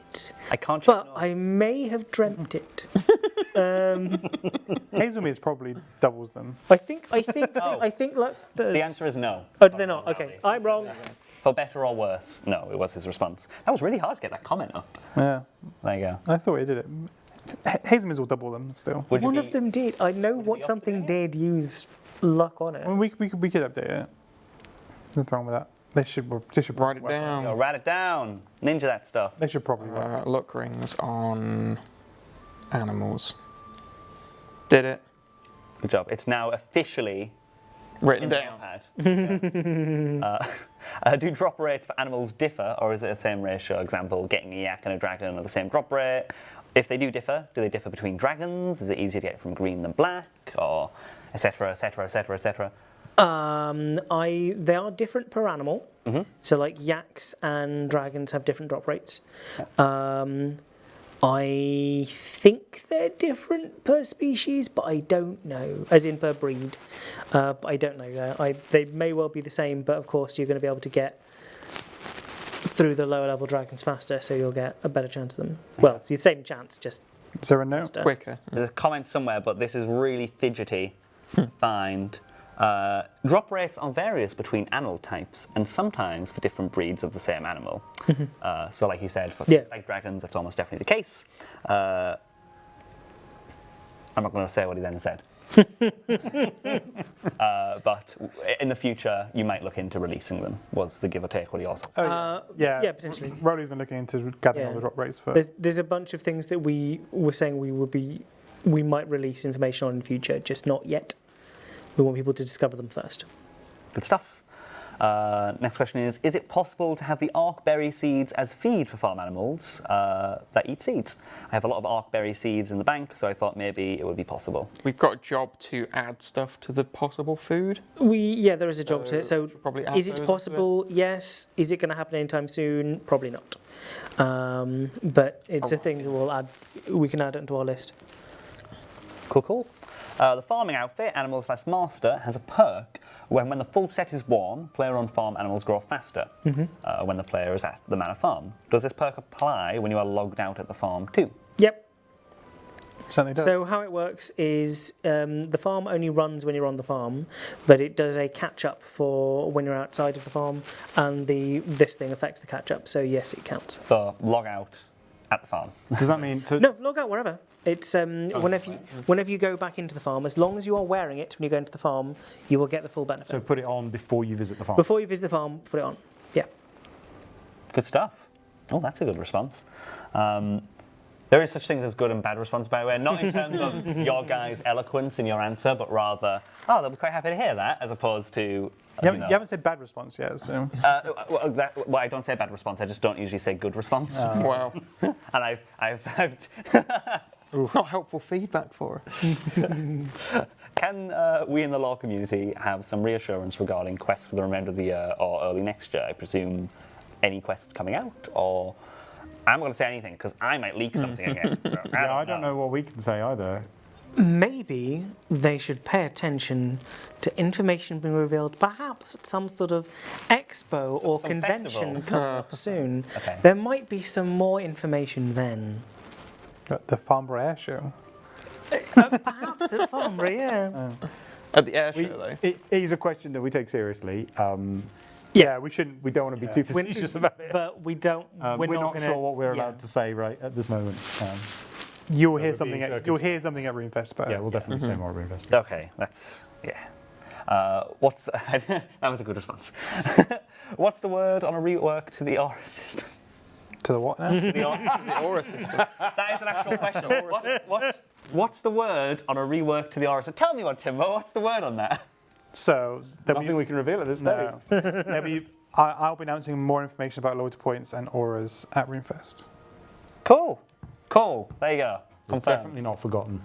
I can't check but notes. I may have dreamt it. Hazelmead probably doubles them. I think Oh. like The answer is no. Oh, do they not? Okay, I'm wrong. For better or worse? No, it was his response. That was really hard to get that comment up. Yeah, There you go. I thought he did it. Hazelmead will double them still. Would you One be- of them did. I know what be up something to did use luck on it. I mean, we could update it. Nothing wrong with that. They should Write it work. Yo, down. write it down. Ninja that stuff. They should probably work. Luck rings on animals. Did it. Good job. It's now officially Written in the down. notepad. Do drop rates for animals differ, or is it the same ratio? Example, getting a yak and a dragon are the same drop rate. If they do differ they differ between dragons? Is it easier to get from green than black, or etc., etc., etc., etc.? They are different per animal. So like yaks and dragons have different drop rates. I think they're different per species, but I don't know, as in per breed. But I don't know. They may well be the same, but of course you're going to be able to get through the lower level dragons faster, so you'll get a better chance of them. Well, the same chance, just Is there a note? faster. Quicker. There's a comment somewhere, but this is really fidgety. Find. Drop rates are various between animal types and sometimes for different breeds of the same animal. So like you said, for Yeah. things like dragons, that's almost definitely the case. I'm not going to say what he then said. But in the future, you might look into releasing them, was the give or take what he also said. Yeah, yeah, potentially. Rowley's been looking into gathering all Yeah. the drop rates for. There's a bunch of things that we were saying we might release information on in the future, just not yet. We want people to discover them first. Good stuff. Next question is it possible to have the arcberry seeds as feed for farm animals that eat seeds? I have a lot of arcberry seeds in the bank, so I thought maybe it would be possible. We've got a job to add stuff to the possible food. There is a job to it. So should probably add is those it into possible? Yes. Is it going to happen anytime soon? Probably not. But it's a thing that we can add it into our list. Cool, cool. The farming outfit, Animals Less Master, has a perk when the full set is worn, player on farm animals grow faster when the player is at the manor farm. Does this perk apply when you are logged out at the farm too? Yep. Certainly does. So how it works is the farm only runs when you're on the farm, but it does a catch-up for when you're outside of the farm, and this thing affects the catch-up, so yes, it counts. So log out at the farm. Does that mean to, No, log out wherever. It's whenever you go back into the farm, as long as you are wearing it when you go into the farm, you will get the full benefit. so put it on before you visit the farm? Before you visit the farm, put it on. Yeah. Good stuff. Oh, that's a good response. There is such things as good and bad response, by the way, not in terms of your guys' eloquence in your answer, but rather, oh, they'll be quite happy to hear that, as opposed to. You haven't said bad response yet, so. Well, I don't say bad response. I just don't usually say good response. Wow. And I've It's not helpful feedback for us. Can we in the law community have some reassurance regarding quests for the remainder of the year or early next year? I presume any quests coming out, or I'm going to say anything because I might leak something again. So I don't know what we can say either. Maybe they should pay attention to information being revealed, perhaps at some sort of expo or Some convention festival. coming up soon. Okay. There might be some more information then. Got the Farnborough Air Show. Perhaps at Farnborough, yeah. At the air show, though. It is a question that we take seriously. Yeah, we shouldn't. We don't want to be too facetious about it. But we don't. We're not gonna, sure what we're yeah. allowed to say right at this moment. You'll So hear we're something. being You'll hear something at RuneFest about Yeah, it. we'll definitely say more at RuneFest. Okay, that's what's that was a good response. What's the word on a rework to the aura system? To the what now? The aura- The aura system. that is an actual question. What's the word on a rework to the aura system? Tell me what, Timbo. What's the word on that? So there'll Nothing we can reveal at this stage. no. There'll be. I'll be announcing more information about loyalty points and auras at RuneFest. Cool. There you go. It's Confirmed. definitely not forgotten.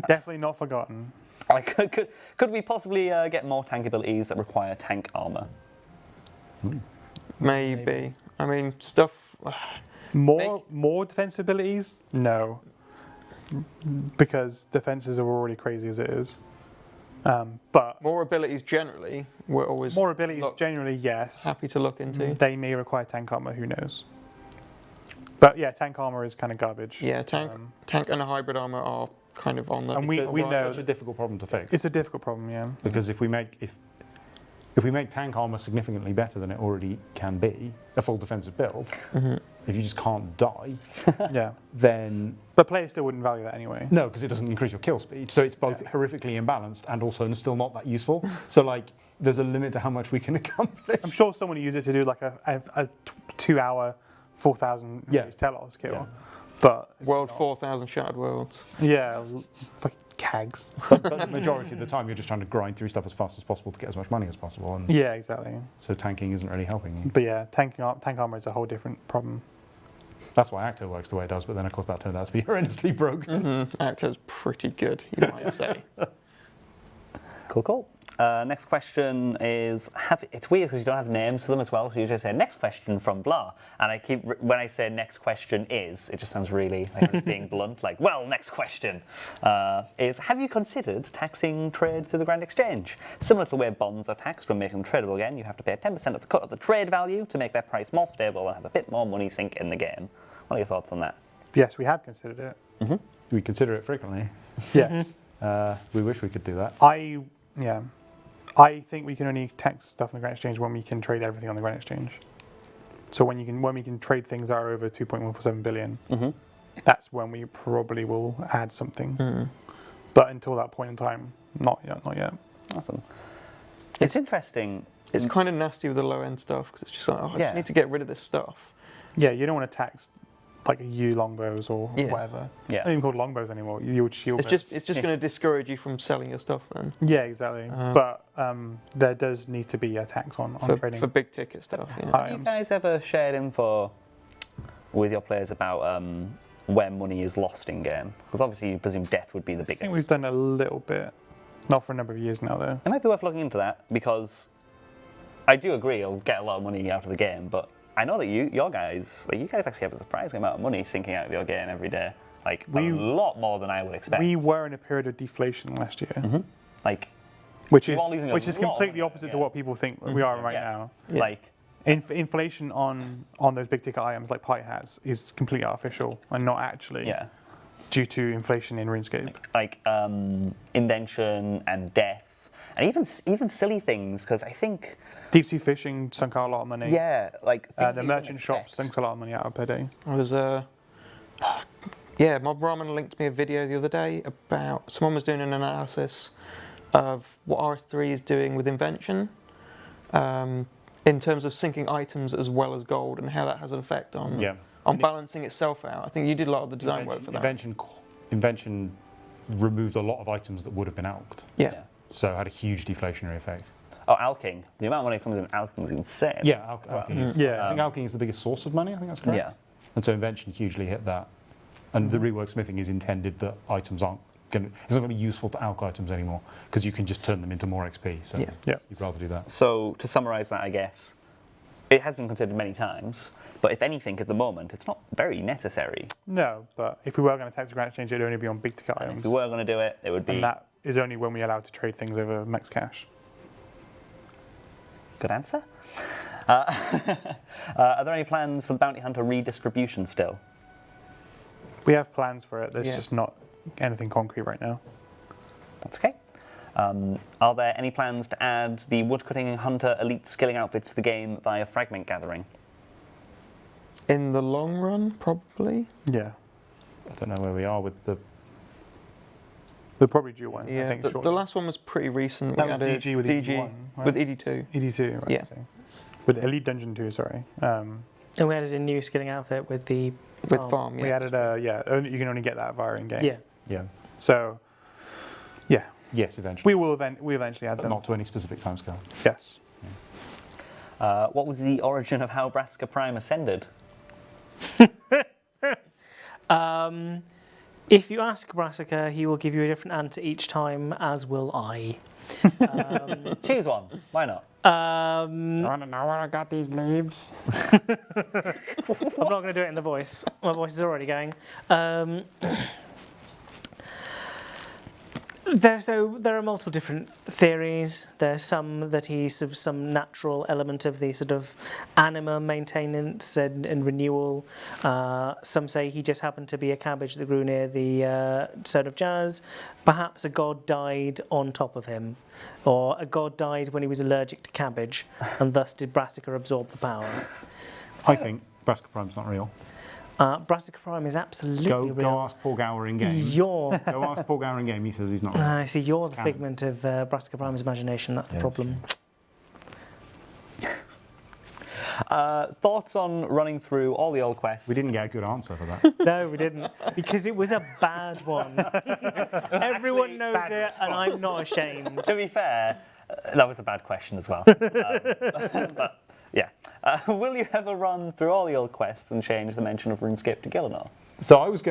Definitely not forgotten. Like, could we possibly get more tank abilities that require tank armor? Maybe. I mean, stuff. More defense abilities? No. Because defenses are already crazy as it is. But More abilities generally, we're always more abilities generally, yes. happy to look into. They may require tank armor, who knows. But yeah, tank armor is kind of garbage. Yeah, tank and a hybrid armor are kind of on the. And we It's know such a difficult problem to fix. it's a difficult problem, yeah. Because if we make tank armor significantly better than it already can be, a full defensive build, if you just can't die, Yeah. then But players still wouldn't value that anyway. no, because it doesn't increase your kill speed. So it's both horrifically imbalanced and also still not that useful. So like, there's a limit to how much we can accomplish. I'm sure someone would use it to do like a 2 hour, 4,000 telos kill. Yeah. But it's World not. 4000 Shattered Worlds. Yeah, fucking cags. But the majority of the time, you're just trying to grind through stuff as fast as possible to get as much money as possible. And Yeah, exactly. so tanking isn't really helping you. But yeah, tank armor is a whole different problem. That's why Acto works the way it does, but then of course that turned out to be horrendously broken. Actor's pretty good, you might say. Cool. Next question is, it's weird because you don't have names for them as well, so you just say next question from blah. And when I say next question is, it just sounds really like it's being blunt, like, well, next question is, have you considered taxing trade through the Grand Exchange? Similar to the way bonds are taxed when making them tradable again, you have to pay 10% of the cut of the trade value to make their price more stable and have a bit more money sink in the game. What are your thoughts on that? Yes, we have considered it. We consider it frequently. Yes. We wish we could do that. I think we can only tax stuff on the Grand Exchange when we can trade everything on the Grand Exchange. So when we can trade things that are over 2.147 billion, that's when we probably will add something. But until that point in time, not yet. Awesome. It's interesting. It's kind of nasty with the low end stuff because it's just like, I just need to get rid of this stuff. Yeah, you don't want to tax like U longbows or whatever. Yeah. Not even called longbows anymore. You would shield. It's just going to discourage you from selling your stuff then. Yeah, exactly. But there does need to be a tax on trading. For big ticket stuff. Yeah. Have you guys ever shared info with your players about where money is lost in game? Because obviously you presume death would be the I biggest. think we've done a little bit. Not for a number of years now, though. It might be worth looking into that because I do agree you'll get a lot of money out of the game, but I know that you guys actually have a surprising amount of money sinking out of your game every day. like a lot more than I would expect. We were in a period of deflation last year, Like, which we're is all losing a lot of completely money, opposite to what people think we are right now. like Inflation on those big ticket items like pie hats is completely artificial and not actually due to inflation in RuneScape. like invention and death, and even silly things. Because I think Deep sea fishing sunk out a lot of money. like things that The you merchant wouldn't shop expect. sinks a lot of money out per day. I was, Mob Ramen linked me a video the other day about someone was doing an analysis of what RS3 is doing with invention in terms of syncing items as well as gold and how that has an effect on balancing itself out. I think you did a lot of the design work for that. Invention removed a lot of items that would have been alked. Yeah. So it had a huge deflationary effect. Oh, alking. The amount of money that comes in alking is insane. Yeah, alking is, Yeah. I think alking is the biggest source of money, I think that's correct. Yeah. And so invention hugely hit that. And the rework smithing is intended that items aren't going to, it's not going to be useful to alk items anymore because you can just turn them into more XP. So you'd rather do that. So to summarise that, I guess, it has been considered many times, but if anything, at the moment, it's not very necessary. No, but if we were going to tax grant exchange, it'd only be on big ticket And items. if we were going to do it, it would be... And that is only when we're allowed to trade things over max cash. Good answer. Are there any plans for the bounty hunter redistribution still? We have plans for it. There's Yeah. just not anything concrete right now. That's okay. Are there any plans to add the woodcutting hunter elite skilling outfit to the game via fragment gathering? In the long run, probably. Yeah. I don't know where we are with the... They're probably due one. I Yeah, think, the shortly. last one was pretty recent. That We was added DG with ED1, right? with ED2. ED2, right? Yeah. okay. With Elite Dungeon 2, sorry. And we added a new skilling outfit with the With farm. farm, We yeah. added you can only get that via in-game. Yeah. Yeah. So, yeah, Yes, eventually. we eventually add But them. not to any specific timescale. Yes. What was the origin of how Brassica Prime ascended? If you ask Brassica, he will give you a different answer each time, as will I. Choose one. Why not? I want to know where I got these leaves. I'm not going to do it in the voice. My voice is already going. There are multiple different theories. There's some that he's some natural element of the sort of anima maintenance and renewal. Some say he just happened to be a cabbage that grew near the Zone of Jazz. Perhaps a god died on top of him, or a god died when he was allergic to cabbage, and thus did Brassica absorb the power. I think Brassica Prime's not real. Brassica Prime is absolutely real. Go ask Paul Gower in game. You're Go ask Paul Gower in game. He says he's not real. I see. You're It's the canon. figment of Brassica Prime's imagination. That's the Yeah, problem. Thoughts on running through all the old quests? We didn't get a good answer for that. No, we didn't, because it was a bad one. Everyone knows it, and I'm not ashamed. To be fair, that was a bad question as well. But yeah. Will you ever run through all the old quests and change the mention of RuneScape to Gillinor? So I was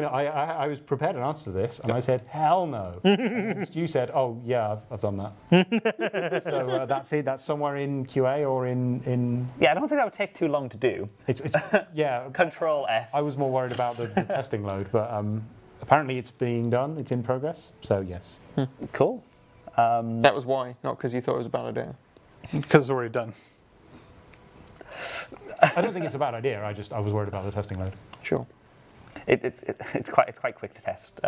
prepared to answer this, and I said, hell no. And Stu said, oh yeah, I've done that. So that's it. That's somewhere in QA or in Yeah, I don't think that would take too long to do. it's yeah. Control F. I was more worried about the testing load, but apparently it's being done. It's in progress. So yes. Cool. That was why, not because you thought it was a bad idea. Because it's already done. I don't think it's a bad idea. I was worried about the testing load. Sure. It's quite quick to test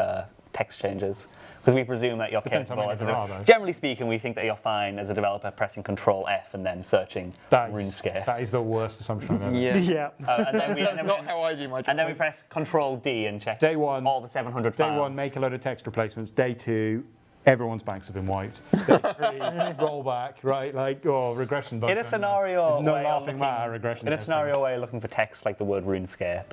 text changes because we presume that you're Depends how capable many as there are, though. generally speaking, we think that you're fine as a developer pressing Control F and then searching RuneScape. That is the worst assumption I've ever. Yeah. Yeah. And then we, That's not how I do my job. and then we press Control D and check Day one, all the 700 Day files. one, make a load of text replacements. Day two, everyone's banks have been wiped. Day three, roll back, right? Like, regression bugs. In a scenario There's no where you're laughing looking- matter regression in a testing. scenario where you're looking for text like the word RuneScape,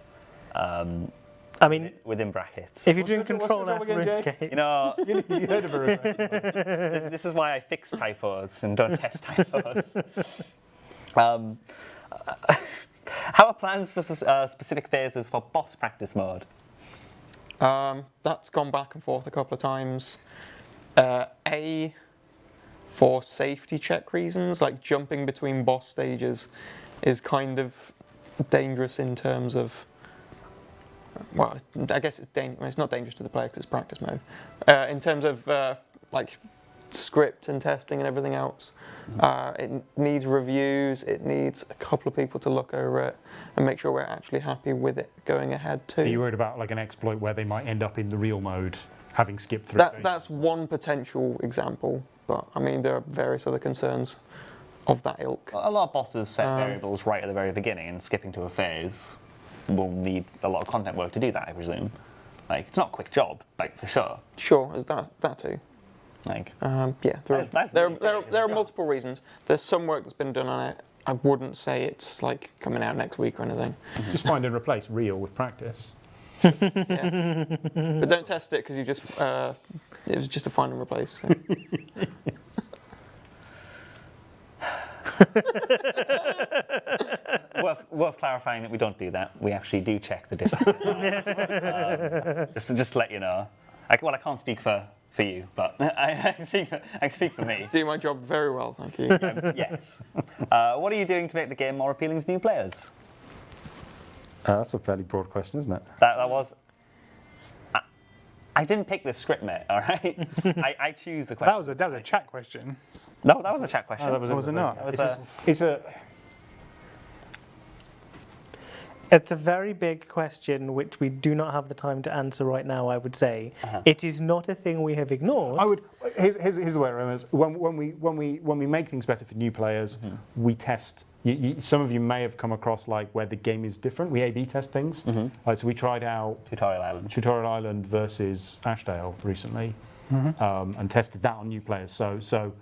I mean, within brackets. if you're doing What's the Control job F again, Jay? RuneScape, You know, You heard of a regression. this is why I fix typos and don't test typos. How are plans for specific phases for boss practice mode? That's gone back and forth a couple of times. For safety check reasons, like jumping between boss stages is kind of dangerous in terms of well, I guess it's not dangerous to the player because it's practice mode. In terms of like script and testing and everything else, it needs reviews. It needs a couple of people to look over it and make sure we're actually happy with it going ahead too. Are you worried about like an exploit where they might end up in the real mode, having skipped through? That's one potential example, but I mean there are various other concerns of that ilk. A lot of bosses set variables right at the very beginning, and skipping to a phase will need a lot of content work to do that, I presume. Like, it's not a quick job, like, for sure. Sure, is that too. Like, Yeah, there are multiple reasons. There's some work that's been done on it. I wouldn't say it's like coming out next week or anything. Just find and replace real with practice. Yeah. But don't test it because you just it was just a find and replace. So. worth clarifying that we don't do that. We actually do check the difference. Just to let you know. I can't speak for you, but I can speak for me. Do my job very well, thank you. Yes. What are you doing to make the game more appealing to new players? That's a fairly broad question, isn't it? That was. I didn't pick this script, mate. All right. I choose the question. That was a chat question. No, that was a chat question. Oh, was it not? It's a very big question which we do not have the time to answer right now, I would say. It is not a thing we have ignored. Here's the way around this. When we make things better for new players, we test. Some of you may have come across like where the game is different. We A/B test things. So we tried out Tutorial Island versus Ashdale recently, and tested that on new players. So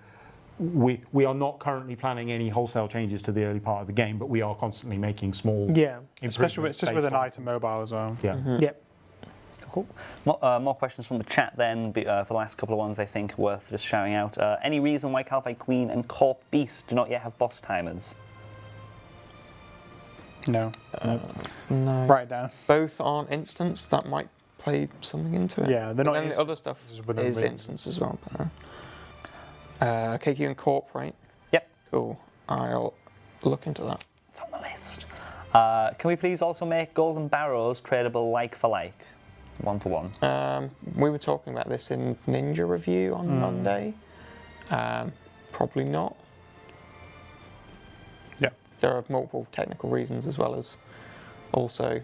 we are not currently planning any wholesale changes to the early part of the game, but we are constantly making small especially it's just with an eye to mobile as well. Yep. Cool. More questions from the chat then, for the last couple of ones I think worth just shouting out. Any reason why Calvite Queen and Corp Beast do not yet have boss timers? No. No. Write it down. Both aren't instance. That might play something into it. Yeah, they're not. And then the other stuff is instance as well. KQ and Corp, right? Yep. Cool. I'll look into that. It's on the list. Can we please also make golden barrows tradable like for like? 1 for 1. We were talking about this in Ninja Review on Monday. Probably not. Yeah. There are multiple technical reasons as well as also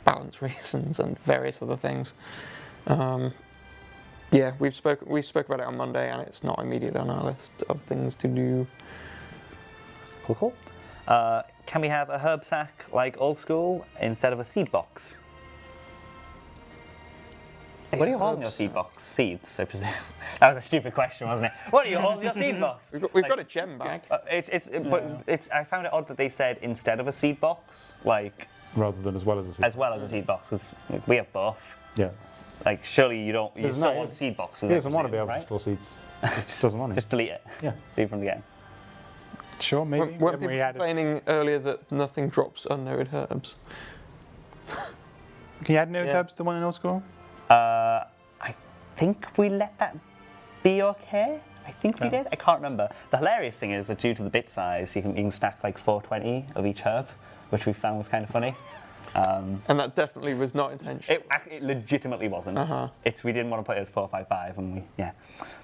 balance reasons and various other things. Yeah, we spoke about it on Monday, and it's not immediately on our list of things to do. Cool. Can we have a herb sack like old school instead of a seed box? What do you hold in your seed box? Seeds, I presume. That was a stupid question, wasn't it? What do you hold in your seed box? We've got a gem bag. But I found it odd that they said instead of a seed box, like rather than as well as a seed box. As well as a seed box, because we have both. Yeah. Like, surely you don't. You still want seed boxes. He doesn't want to be able to store seeds. He just doesn't want it. Just delete it. Yeah. Leave from the game. Sure, maybe. Weren't people complaining earlier that nothing drops unnoted herbs? Can you add noted herbs to the one in old school? I think we let that be okay. I think we did. I can't remember. The hilarious thing is that due to the bit size, you can stack like 420 of each herb, which we found was kind of funny. And that definitely was not intentional. It legitimately wasn't. We didn't want to put it as 455, and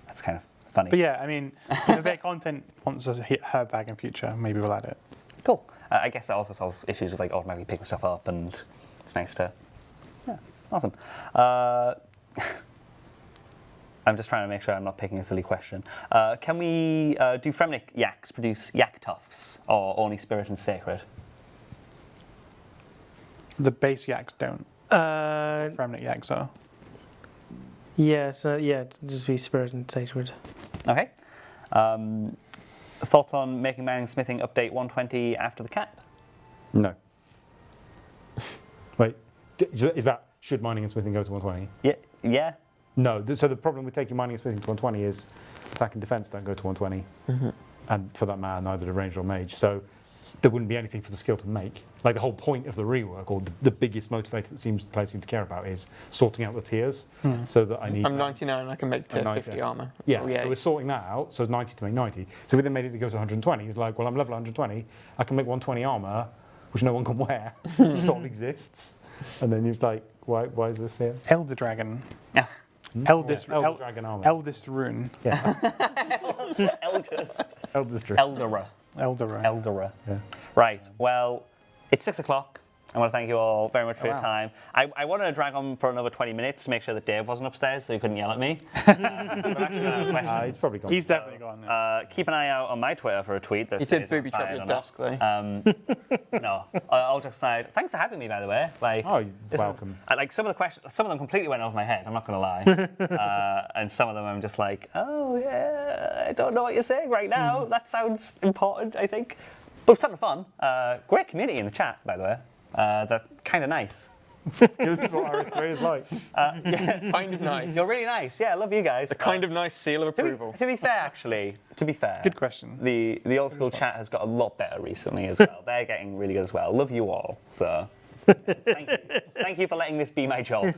that's kind of funny. But yeah, I mean, if a bit of content wants us to hit herb bag in future, maybe we'll add it. Cool. I guess that also solves issues with like automatically picking stuff up, and it's nice to. Yeah, awesome. I'm just trying to make sure I'm not picking a silly question. Can we do Fremnik yaks produce yak tufts, or only spirit and sacred? The base yaks don't. Fremnik yaks are. Yeah, so just be spirit and sacred. Okay. Thoughts on making mining smithing update 120 after the cap? No. Wait, is that should mining and smithing go to 120? Yeah. No. So the problem with taking mining and smithing to 120 is attack and defense don't go to 120, and for that matter, neither do ranged or mage. So there wouldn't be anything for the skill to make. Like the whole point of the rework, or the biggest motivator that players seem to care about, is sorting out the tiers. So that I'm 99 and I can make tier 50 armor. Yeah, Oh, yeah. So we're sorting that out. So it's 90 to make 90. So we then made it to go to 120. It's like, well, I'm level 120. I can make 120 armor, which no one can wear. It sort of exists. And then you're like, why is this here? Elder Dragon. Yeah. Eldest, Yeah, Elder Dragon armor. eldest rune. Yeah. Eldest. Eldest Dragon. Elderer. Elderer. Elderer. Yeah. Right. Well, it's 6 o'clock. I want to thank you all very much for your wow. time. I wanted to drag on for another 20 minutes to make sure that Dave wasn't upstairs so he couldn't yell at me. But actually, I have questions. He's probably gone. He's definitely gone. Yeah. Keep an eye out on my Twitter for a tweet that You says did booby I'm trap fired your or not. desk, though. No, I'll just say thanks for having me. By the way, like, Oh, you're this is- welcome. like some of the questions, some of them completely went over my head. I'm not gonna lie, and some of them I'm just like, oh yeah, I don't know what you're saying right now. That sounds important, I think. But it was a ton of fun. Great community in the chat, by the way. They're kind of nice. This is what RS3 is like. Kind of nice. You're really nice. Yeah, I love you guys. The kind of nice seal of approval. To be fair, actually, to be fair, Good question. the old school chat has got a lot better recently as well. They're getting really good as well. Love you all. So thank you. Thank you for letting this be my job.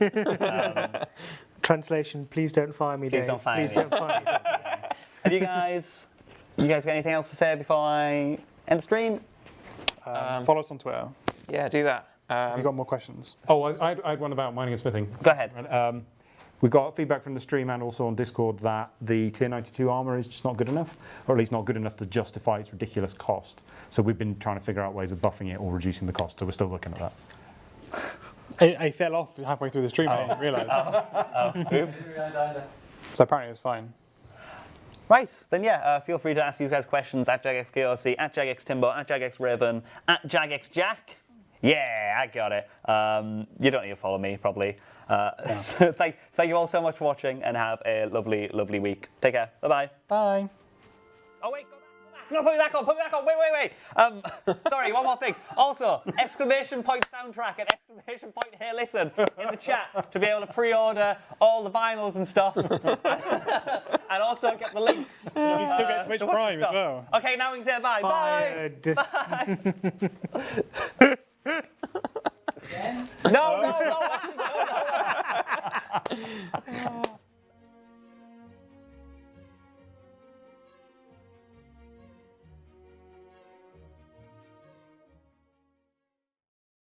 Translation, please don't fire me, Please Dave. don't fire Please me. don't fire me. Have you guys got anything else to say before I end the stream? Follow us on Twitter. Yeah, do that. Have you got more questions? Oh, I had one about mining and smithing. Go ahead. And, we got feedback from the stream and also on Discord that the tier 92 armor is just not good enough, or at least not good enough to justify its ridiculous cost. So we've been trying to figure out ways of buffing it or reducing the cost. So we're still looking at that. I fell off halfway through the stream. I didn't realise. Oops. So apparently it's fine. Right, then yeah, feel free to ask these guys questions at JagXKOC, at JagXTimbo, at JagXRaven, at JagXJack. Yeah, I got it. You don't need to follow me, probably. So thank you all so much for watching and have a lovely, lovely week. Take care. Bye-bye. Bye. Oh, wait, go back. No, put me back on. Wait. Sorry, one more thing. Also, exclamation point soundtrack and exclamation point hey listen in the chat to be able to pre-order all the vinyls and stuff. And also get the links. You can still get Twitch to watch the Prime as stuff. well. Okay, now we can say bye. Bye. Again? No, actually, no.